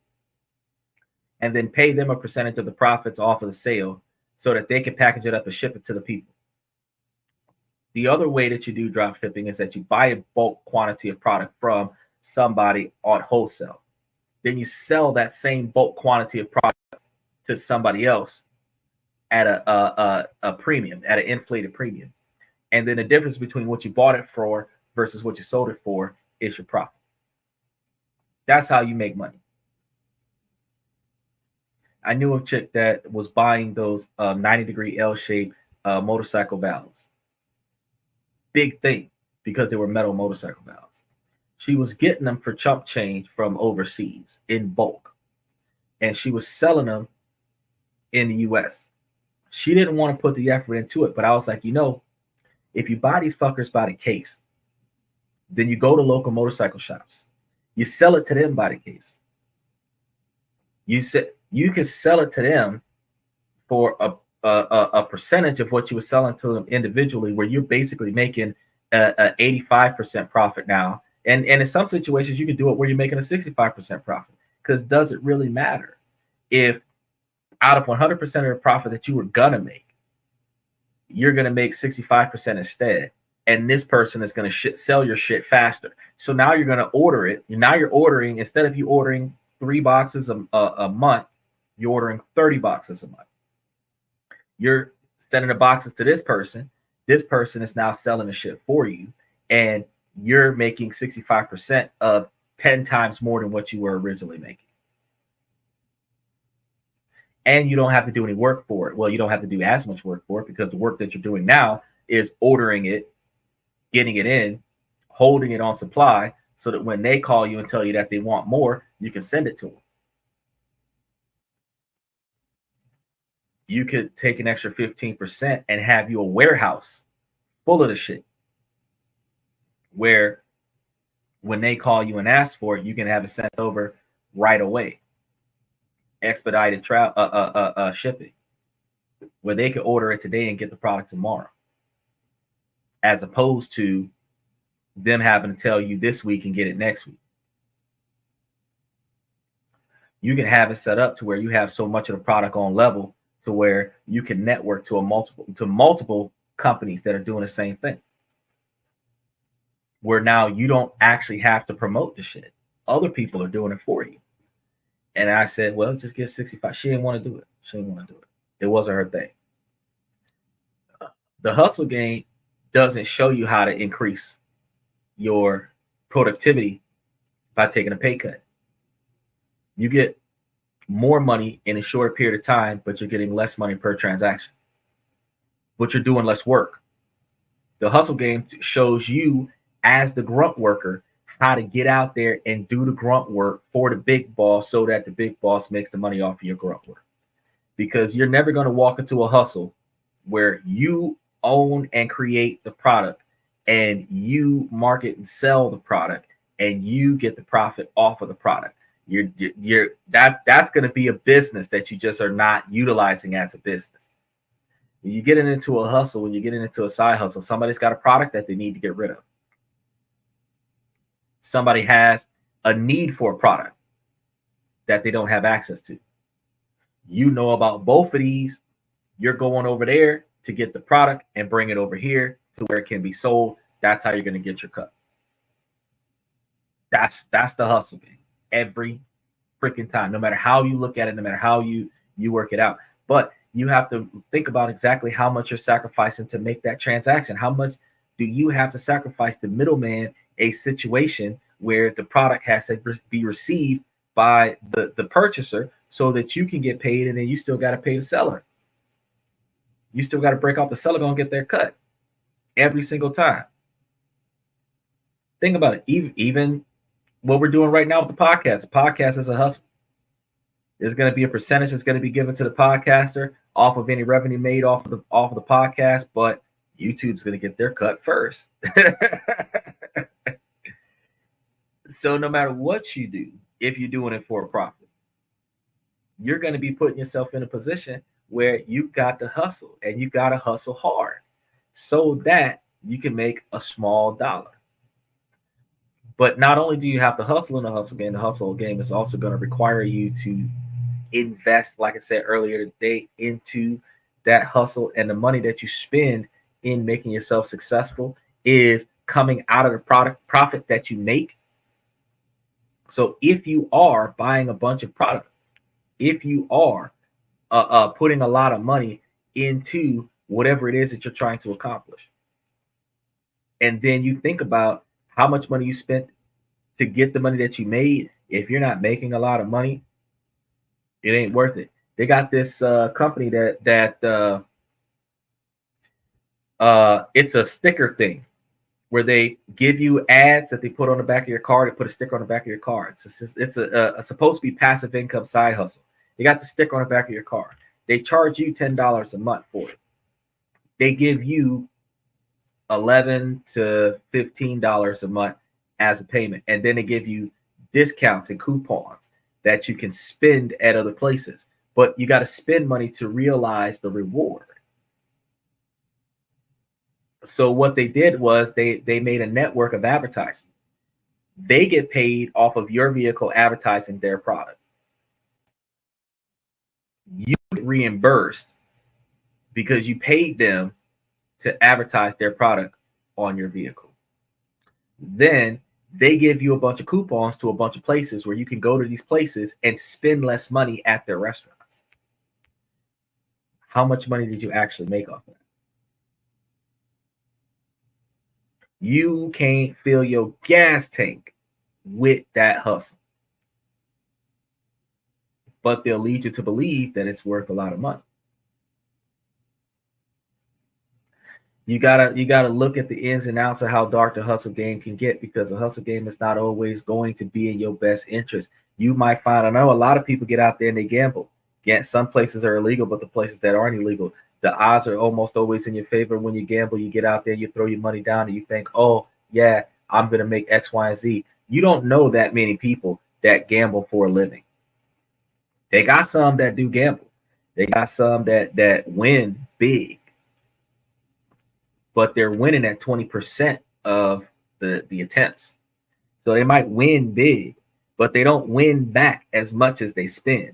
and then pay them a percentage of the profits off of the sale so that they can package it up and ship it to the people. The other way that you do drop shipping is that you buy a bulk quantity of product from somebody on wholesale. Then you sell that same bulk quantity of product to somebody else at a premium, at an inflated premium. And then the difference between what you bought it for versus what you sold it for is your profit. That's how you make money. I knew a chick that was buying those 90-degree L-shaped motorcycle valves. Big thing, because they were metal motorcycle valves. She was getting them for chump change from overseas in bulk, and she was selling them in the US. She didn't want to put the effort into it, but I was like, if you buy these fuckers by the case, then you go to local motorcycle shops, you sell it to them by the case. You can sell it to them for a percentage of what you were selling to them individually, where you're basically making a 85% profit now. And in some situations, you can do it where you're making a 65% profit, because does it really matter if out of 100% of the profit that you were going to make, you're going to make 65% instead. And this person is going to sell your shit faster. So now you're going to order it. Now you're ordering, instead of you ordering 3 boxes a month, you're ordering 30 boxes a month. You're sending the boxes to this person. This person is now selling the shit for you. And you're making 65% of 10 times more than what you were originally making. And you don't have to do any work for it. Well, you don't have to do as much work for it, because the work that you're doing now is ordering it, getting it in, holding it on supply, so that when they call you and tell you that they want more, you can send it to them. You could take an extra 15% and have you a warehouse full of the shit, where when they call you and ask for it, you can have it sent over right away. Expedited shipping, where they could order it today and get the product tomorrow, as opposed to them having to tell you this week and get it next week. You can have it set up to where you have so much of the product on level to where you can network to multiple companies that are doing the same thing, where now you don't actually have to promote the shit. Other people are doing it for you. And I said, well, just get 65. She didn't want to do it. It wasn't her thing. The hustle game doesn't show you how to increase your productivity by taking a pay cut. You get more money in a shorter period of time, but you're getting less money per transaction. But you're doing less work. The hustle game shows you, as the grunt worker, how to get out there and do the grunt work for the big boss, so that the big boss makes the money off of your grunt work. Because you're never going to walk into a hustle where you own and create the product, and you market and sell the product, and you get the profit off of the product. That's going to be a business that you just are not utilizing as a business. When you get into a hustle, when you get into a side hustle, somebody's got a product that they need to get rid of. Somebody has a need for a product that they don't have access to. You know about both of these. You're going over there to get the product and bring it over here to where it can be sold That's how you're going to get your cut. That's the hustle game every freaking time, no matter how you look at it, no matter how you work it out. But you have to think about exactly how much you're sacrificing to make that transaction. How much do you have to sacrifice to middleman a situation where the product has to be received by the purchaser so that you can get paid, and then you still got to pay the seller. You still got to break off the seller going to get their cut every single time. Think about it. Even what we're doing right now with the podcast. The podcast is a hustle. There's going to be a percentage that's going to be given to the podcaster off of any revenue made off of the podcast, but YouTube's going to get their cut first. So no matter what you do, if you're doing it for a profit, you're going to be putting yourself in a position where you got to hustle, and you got to hustle hard so that you can make a small dollar. But not only do you have to hustle in the hustle game is also going to require you to invest, like I said earlier today, into that hustle. And the money that you spend in making yourself successful is coming out of the profit that you make. So if you are buying a bunch of product, if you are putting a lot of money into whatever it is that you're trying to accomplish, and then you think about how much money you spent to get the money that you made, if you're not making a lot of money, it ain't worth it. They got this company that it's a sticker thing where they give you ads that they put on the back of your car. They put a sticker on the back of your car. It's a supposed to be passive income side hustle. They got the sticker on the back of your car. They charge you $10 a month for it. They give you $11 to $15 a month as a payment, and then they give you discounts and coupons that you can spend at other places. But you got to spend money to realize the reward. So what they did was they made a network of advertising. They get paid off of your vehicle advertising their product. You get reimbursed because you paid them to advertise their product on your vehicle. Then they give you a bunch of coupons to a bunch of places where you can go to these places and spend less money at their restaurants. How much money did you actually make off that? You can't fill your gas tank with that hustle. But they'll lead you to believe that it's worth a lot of money. You gotta look at the ins and outs of how dark the hustle game can get, because the hustle game is not always going to be in your best interest. You might find, I know a lot of people get out there and they gamble. Some places are illegal, but the places that aren't illegal, the odds are almost always in your favor. When you gamble, you get out there, you throw your money down, and you think, oh yeah, I'm gonna make X, Y, and Z. You don't know that many people that gamble for a living. They got some that do gamble. They got some that win big, but they're winning at 20% of the attempts. So they might win big, but they don't win back as much as they spend.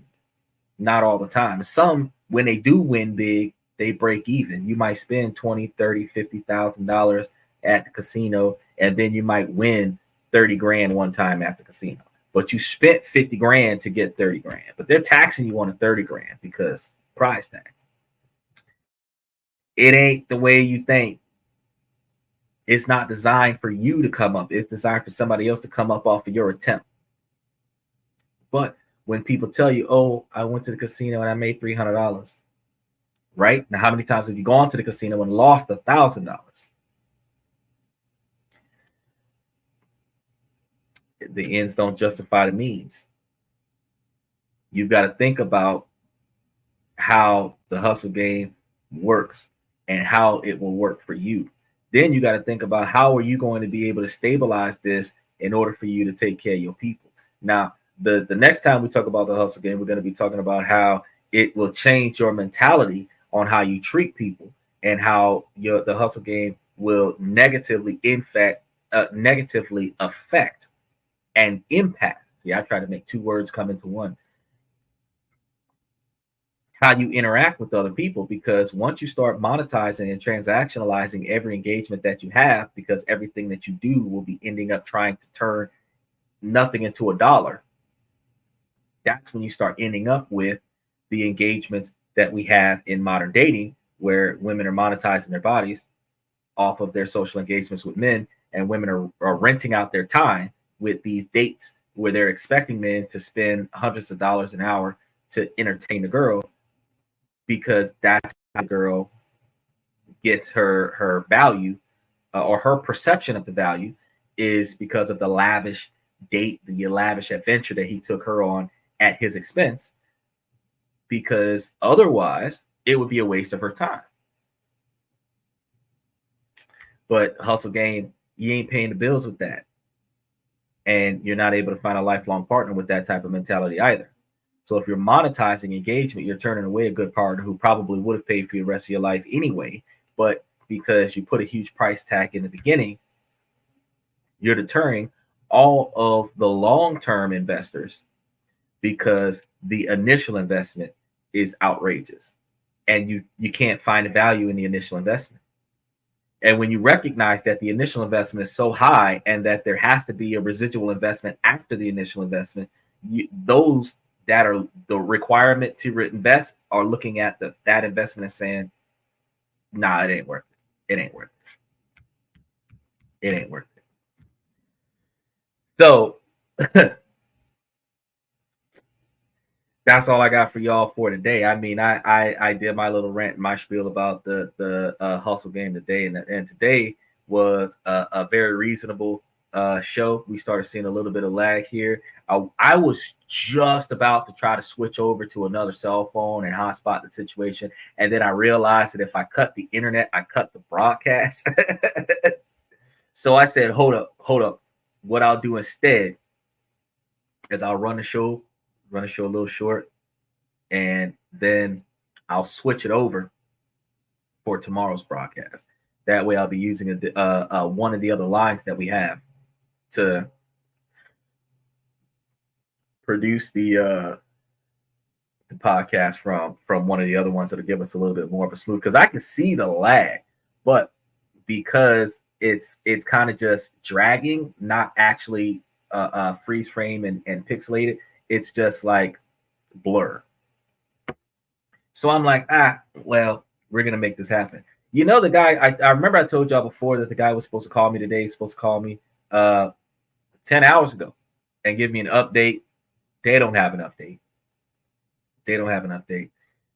Not all the time. Some, when they do win big, they break even. You might spend $20,000, $30,000, $50,000 at the casino, and then you might win 30 grand one time at the casino. But you spent 50 grand to get 30 grand. But they're taxing you on a 30 grand because prize tax. It ain't the way you think. It's not designed for you to come up. It's designed for somebody else to come up off of your attempt. But when people tell you, oh, I went to the casino and I made $300, right? Now, how many times have you gone to the casino and lost $1,000? The ends don't justify the means. You've got to think about how the hustle game works and how it will work for you. Then you got to think about how are you going to be able to stabilize this in order for you to take care of your people. Now, the next time we talk about the hustle game, we're going to be talking about how it will change your mentality on how you treat people, and how the hustle game will negatively affect and impact. See, I try to make two words come into one. how you interact with other people, because once you start monetizing and transactionalizing every engagement that you have, because everything that you do will be ending up trying to turn nothing into a dollar, that's when you start ending up with the engagements that we have in modern dating, where women are monetizing their bodies off of their social engagements with men, and women are renting out their time with these dates where they're expecting men to spend hundreds of dollars an hour to entertain the girl, because that's how the girl gets her value, or her perception of the value is because of the lavish date, the lavish adventure that he took her on at his expense, because otherwise it would be a waste of her time. But hustle game, you ain't paying the bills with that. And you're not able to find a lifelong partner with that type of mentality either. So if you're monetizing engagement, you're turning away a good partner who probably would have paid for the rest of your life anyway. But because you put a huge price tag in the beginning, you're deterring all of the long-term investors, because the initial investment is outrageous and you can't find a value in the initial investment. And when you recognize that the initial investment is so high and that there has to be a residual investment after the initial investment, those that are the requirement to invest are looking at that investment and saying, nah, it ain't worth it. It ain't worth it. It ain't worth it. So that's all I got for y'all for today. I mean, I did my little rant, my spiel about the hustle game today, and today was a very reasonable show. We started seeing a little bit of lag here. I was just about to try to switch over to another cell phone and hotspot the situation, and then I realized that if I cut the internet, I cut the broadcast. So I said, hold up. What I'll do instead is I'll run the show a little short, and then I'll switch it over for tomorrow's broadcast. That way I'll be using one of the other lines that we have to produce the podcast from one of the other ones that'll give us a little bit more of a smooth, because I can see the lag, but because it's kind of just dragging, not actually freeze frame and pixelated, it's just like blur. So I'm like, well, we're gonna make this happen. You know, the guy, I remember I told y'all before that the guy was supposed to call me today. He's supposed to call me 10 hours ago and give me an update. They don't have an update.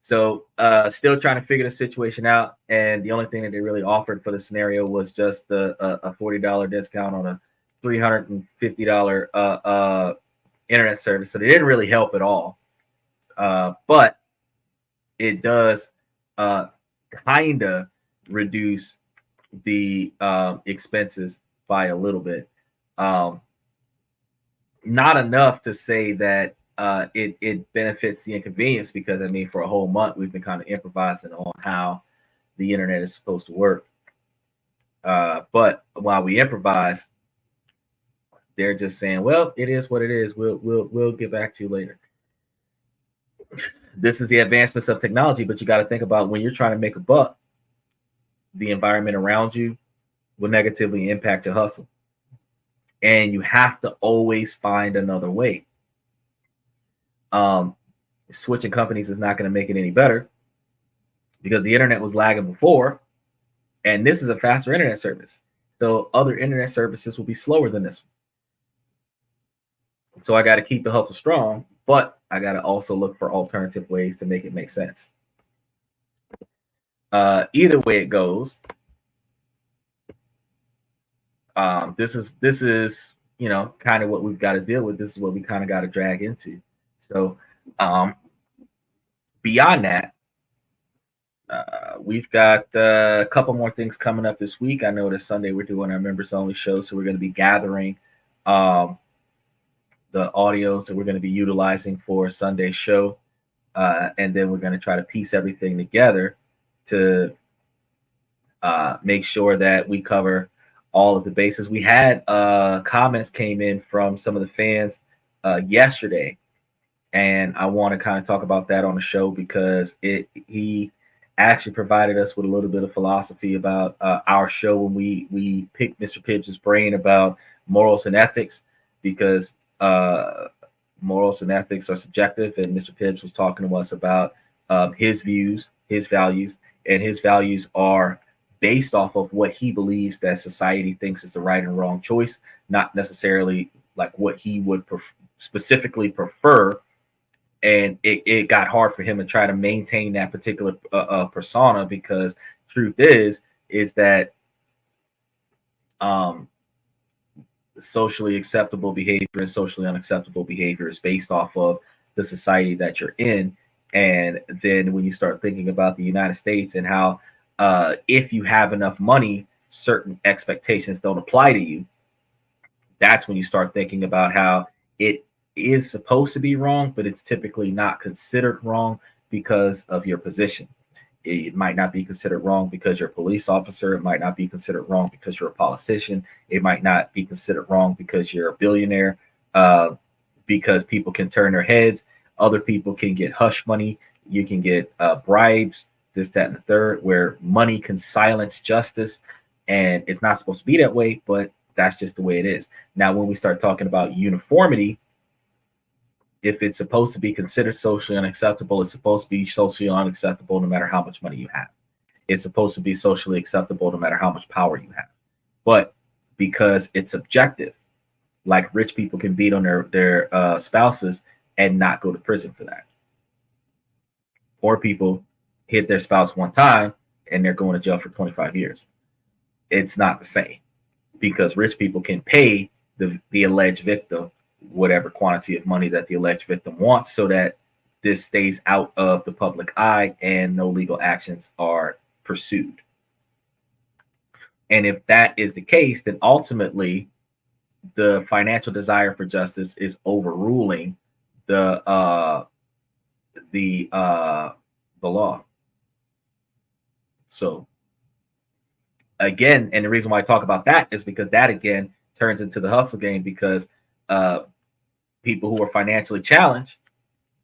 So still trying to figure the situation out. And the only thing that they really offered for the scenario was just a $40 discount on a $350 internet service. So they didn't really help at all. But it does kind of reduce the expenses by a little bit. Not enough to say that it benefits the inconvenience, because I mean, for a whole month we've been kind of improvising on how the internet is supposed to work. But while we improvise, they're just saying, well, it is what it is. We'll get back to you later. This is the advancements of technology, but you got to think about, when you're trying to make a buck, the environment around you will negatively impact your hustle. And you have to always find another way. Switching companies is not going to make it any better, because the internet was lagging before, and this is a faster internet service. So other internet services will be slower than this one. So I got to keep the hustle strong, but I got to also look for alternative ways to make it make sense. Either way it goes, this is kind of what we've got to deal with. This is what we kind of got to drag into. So beyond that, we've got a couple more things coming up this week. I know this Sunday we're doing our members only show, so we're going to be gathering the audios that we're going to be utilizing for Sunday's show, and then we're going to try to piece everything together to make sure that we cover all of the bases. We had comments came in from some of the fans yesterday and I want to kind of talk about that on the show because he actually provided us with a little bit of philosophy about our show when we picked Mr. Pibbs' brain about morals and ethics, because morals and ethics are subjective, and Mr. Pibbs was talking to us about his views, his values, and his values are based off of what he believes that society thinks is the right and wrong choice, not necessarily like what he would specifically prefer. And it got hard for him to try to maintain that particular persona, because truth is that socially acceptable behavior and socially unacceptable behavior is based off of the society that you're in. And then when you start thinking about the United States and how if you have enough money, certain expectations don't apply to you, that's when you start thinking about how it is supposed to be wrong, but it's typically not considered wrong because of your position. It might not be considered wrong because you're a police officer. It might not be considered wrong because you're a politician. It might not be considered wrong because you're a billionaire, because people can turn their heads. Other people can get hush money. You can get bribes, this, that, and the third, where money can silence justice. And it's not supposed to be that way, but that's just the way it is. Now, when we start talking about uniformity, if it's supposed to be considered socially unacceptable, it's supposed to be socially unacceptable no matter how much money you have. It's supposed to be socially acceptable no matter how much power you have. But because it's subjective, like rich people can beat on their spouses and not go to prison for that. Poor people hit their spouse one time and they're going to jail for 25 years. It's not the same, because rich people can pay the alleged victim whatever quantity of money that the alleged victim wants, so that this stays out of the public eye and no legal actions are pursued. And if that is the case, then ultimately the financial desire for justice is overruling the law. So again, and the reason why I talk about that is because that again turns into the hustle game, because people who are financially challenged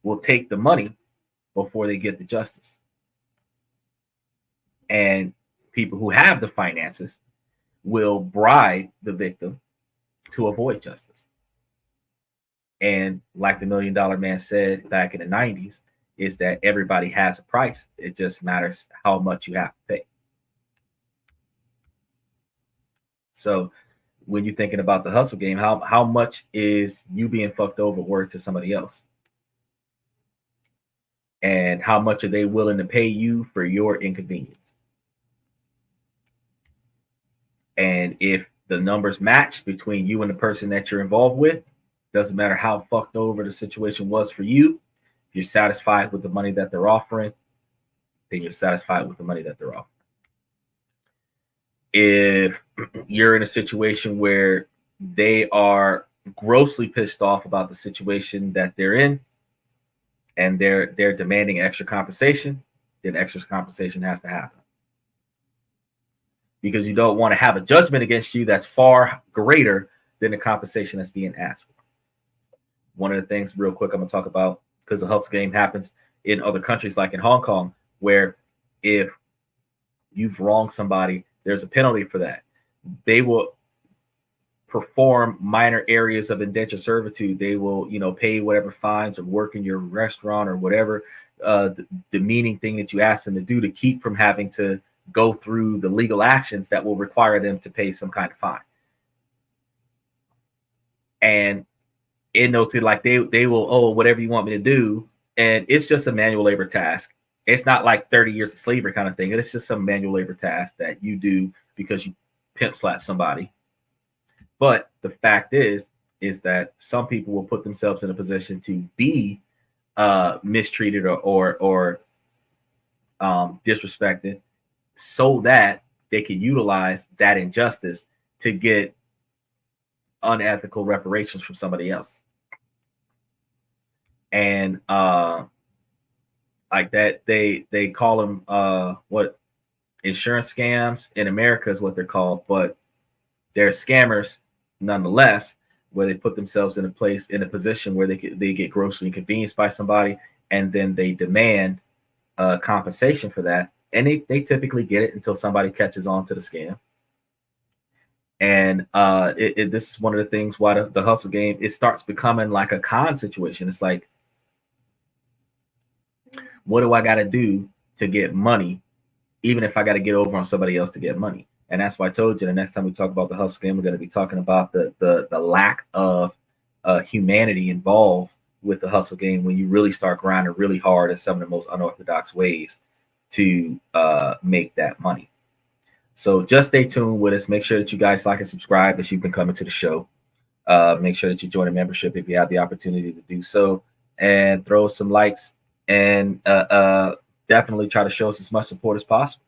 will take the money before they get the justice. And people who have the finances will bribe the victim to avoid justice. And like the $1 Million Man said back in the 90s, is that everybody has a price. It just matters how much you have to pay. So when you're thinking about the hustle game, how much is you being fucked over worth to somebody else? And how much are they willing to pay you for your inconvenience? And if the numbers match between you and the person that you're involved with, doesn't matter how fucked over the situation was for you, if you're satisfied with the money that they're offering, then you're satisfied with the money that they're offering. If you're in a situation where they are grossly pissed off about the situation that they're in and they're demanding extra compensation, then extra compensation has to happen. Because you don't want to have a judgment against you that's far greater than the compensation that's being asked for. One of the things real quick I'm going to talk about, because the hustle game happens in other countries like in Hong Kong, where if you've wronged somebody, there's a penalty for that. They will perform minor areas of indentured servitude. They will, pay whatever fines or work in your restaurant or whatever demeaning thing that you ask them to do, to keep from having to go through the legal actions that will require them to pay some kind of fine. And in those two, like they will, whatever you want me to do. And it's just a manual labor task. It's not like 30 years of slavery kind of thing. It's just some manual labor task that you do because you pimp slap somebody. But the fact is that some people will put themselves in a position to be mistreated or disrespected, so that they can utilize that injustice to get unethical reparations from somebody else. And like that, they call them what, insurance scams in America is what they're called, but they're scammers nonetheless, where they put themselves in a position where they get grossly inconvenienced by somebody, and then they demand compensation for that, and they typically get it until somebody catches on to the scam. And this is one of the things why the hustle game, it starts becoming like a con situation. It's like, what do I got to do to get money, even if I got to get over on somebody else to get money? And that's why I told you the next time we talk about the hustle game, we're going to be talking about the lack of humanity involved with the hustle game when you really start grinding really hard in some of the most unorthodox ways to make that money. So just stay tuned with us. Make sure that you guys like and subscribe as you've been coming to the show. Make sure that you join a membership if you have the opportunity to do so, and throw some likes, and definitely try to show us as much support as possible.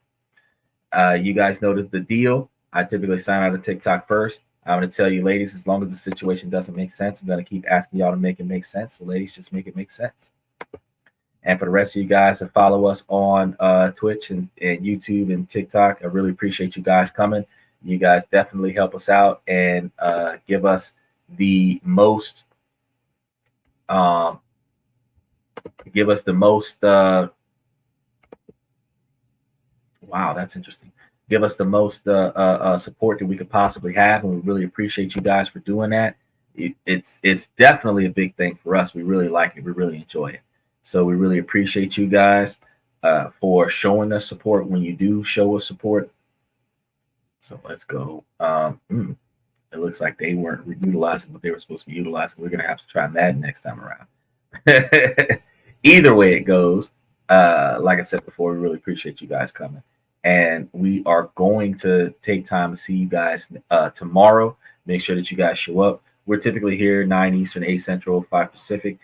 You guys know the deal. I typically sign out of TikTok first. I'm going to tell you, ladies, as long as the situation doesn't make sense, I'm going to keep asking y'all to make it make sense. So, ladies, just make it make sense. And for the rest of you guys that follow us on Twitch and YouTube and TikTok, I really appreciate you guys coming. You guys definitely help us out and give us the most. Wow, that's interesting. Give us the most support that we could possibly have, and we really appreciate you guys for doing that. It's definitely a big thing for us. We really like it. We really enjoy it. So we really appreciate you guys for showing us support when you do show us support. So let's go. It looks like they weren't utilizing what they were supposed to be utilizing. We're going to have to try Madden next time around. Either way it goes, like I said before, we really appreciate you guys coming. And we are going to take time to see you guys tomorrow. Make sure that you guys show up. We're typically here 9 Eastern, 8 Central, 5 Pacific.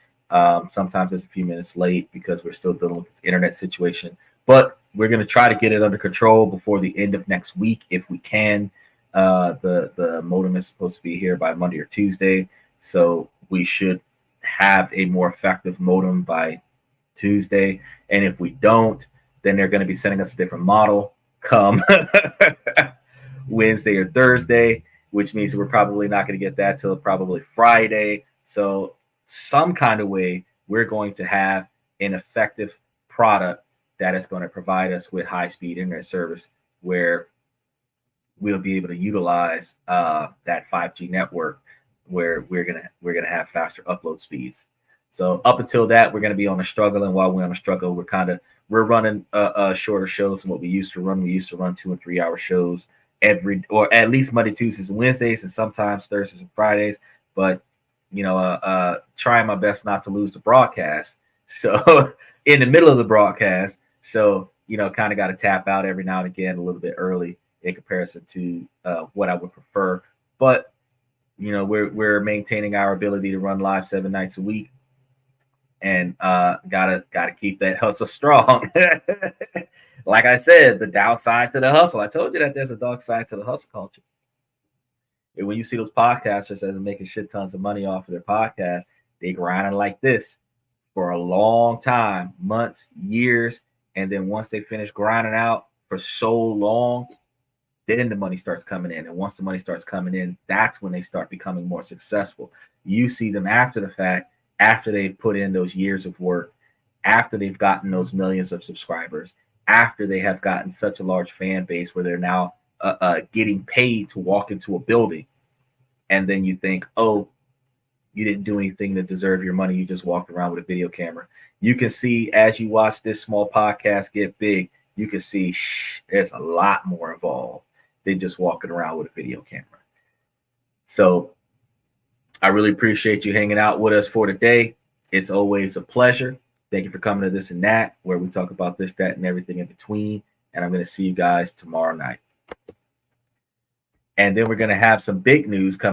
Sometimes it's a few minutes late because we're still dealing with this internet situation, but we're going to try to get it under control before the end of next week if we can. The modem is supposed to be here by Monday or Tuesday, so we should have a more effective modem by Tuesday. And if we don't, then they're going to be sending us a different model come Wednesday or Thursday, which means we're probably not going to get that till probably Friday. So some kind of way we're going to have an effective product that is going to provide us with high-speed internet service where we'll be able to utilize that 5G network, where we're gonna have faster upload speeds. So up until that, we're gonna be on a struggle, and while we're on a struggle, we're running shorter shows than what we used to run. We used to run 2 and 3 hour shows or at least Monday, Tuesdays, and Wednesdays, and sometimes Thursdays and Fridays. But trying my best not to lose the broadcast. So in the middle of the broadcast, so kind of got to tap out every now and again a little bit early in comparison to what I would prefer. But we're maintaining our ability to run live 7 nights a week, and gotta keep that hustle strong. Like I said, the downside to the hustle. I told you that there's a dark side to the hustle culture. And when you see those podcasters that are making shit tons of money off of their podcast, they grinding like this for a long time, months, years, and then once they finish grinding out for so long, then the money starts coming in. And once the money starts coming in, that's when they start becoming more successful. You see them after the fact, after they've put in those years of work, after they've gotten those millions of subscribers, after they have gotten such a large fan base where they're now getting paid to walk into a building. And then you think, oh, you didn't do anything to deserve your money. You just walked around with a video camera. You can see as you watch this small podcast get big, you can see there's a lot more involved than just walking around with a video camera. So I really appreciate you hanging out with us for today. It's always a pleasure. Thank you for coming to This and That, where we talk about this, that, and everything in between. And I'm going to see you guys tomorrow night. And then we're going to have some big news coming.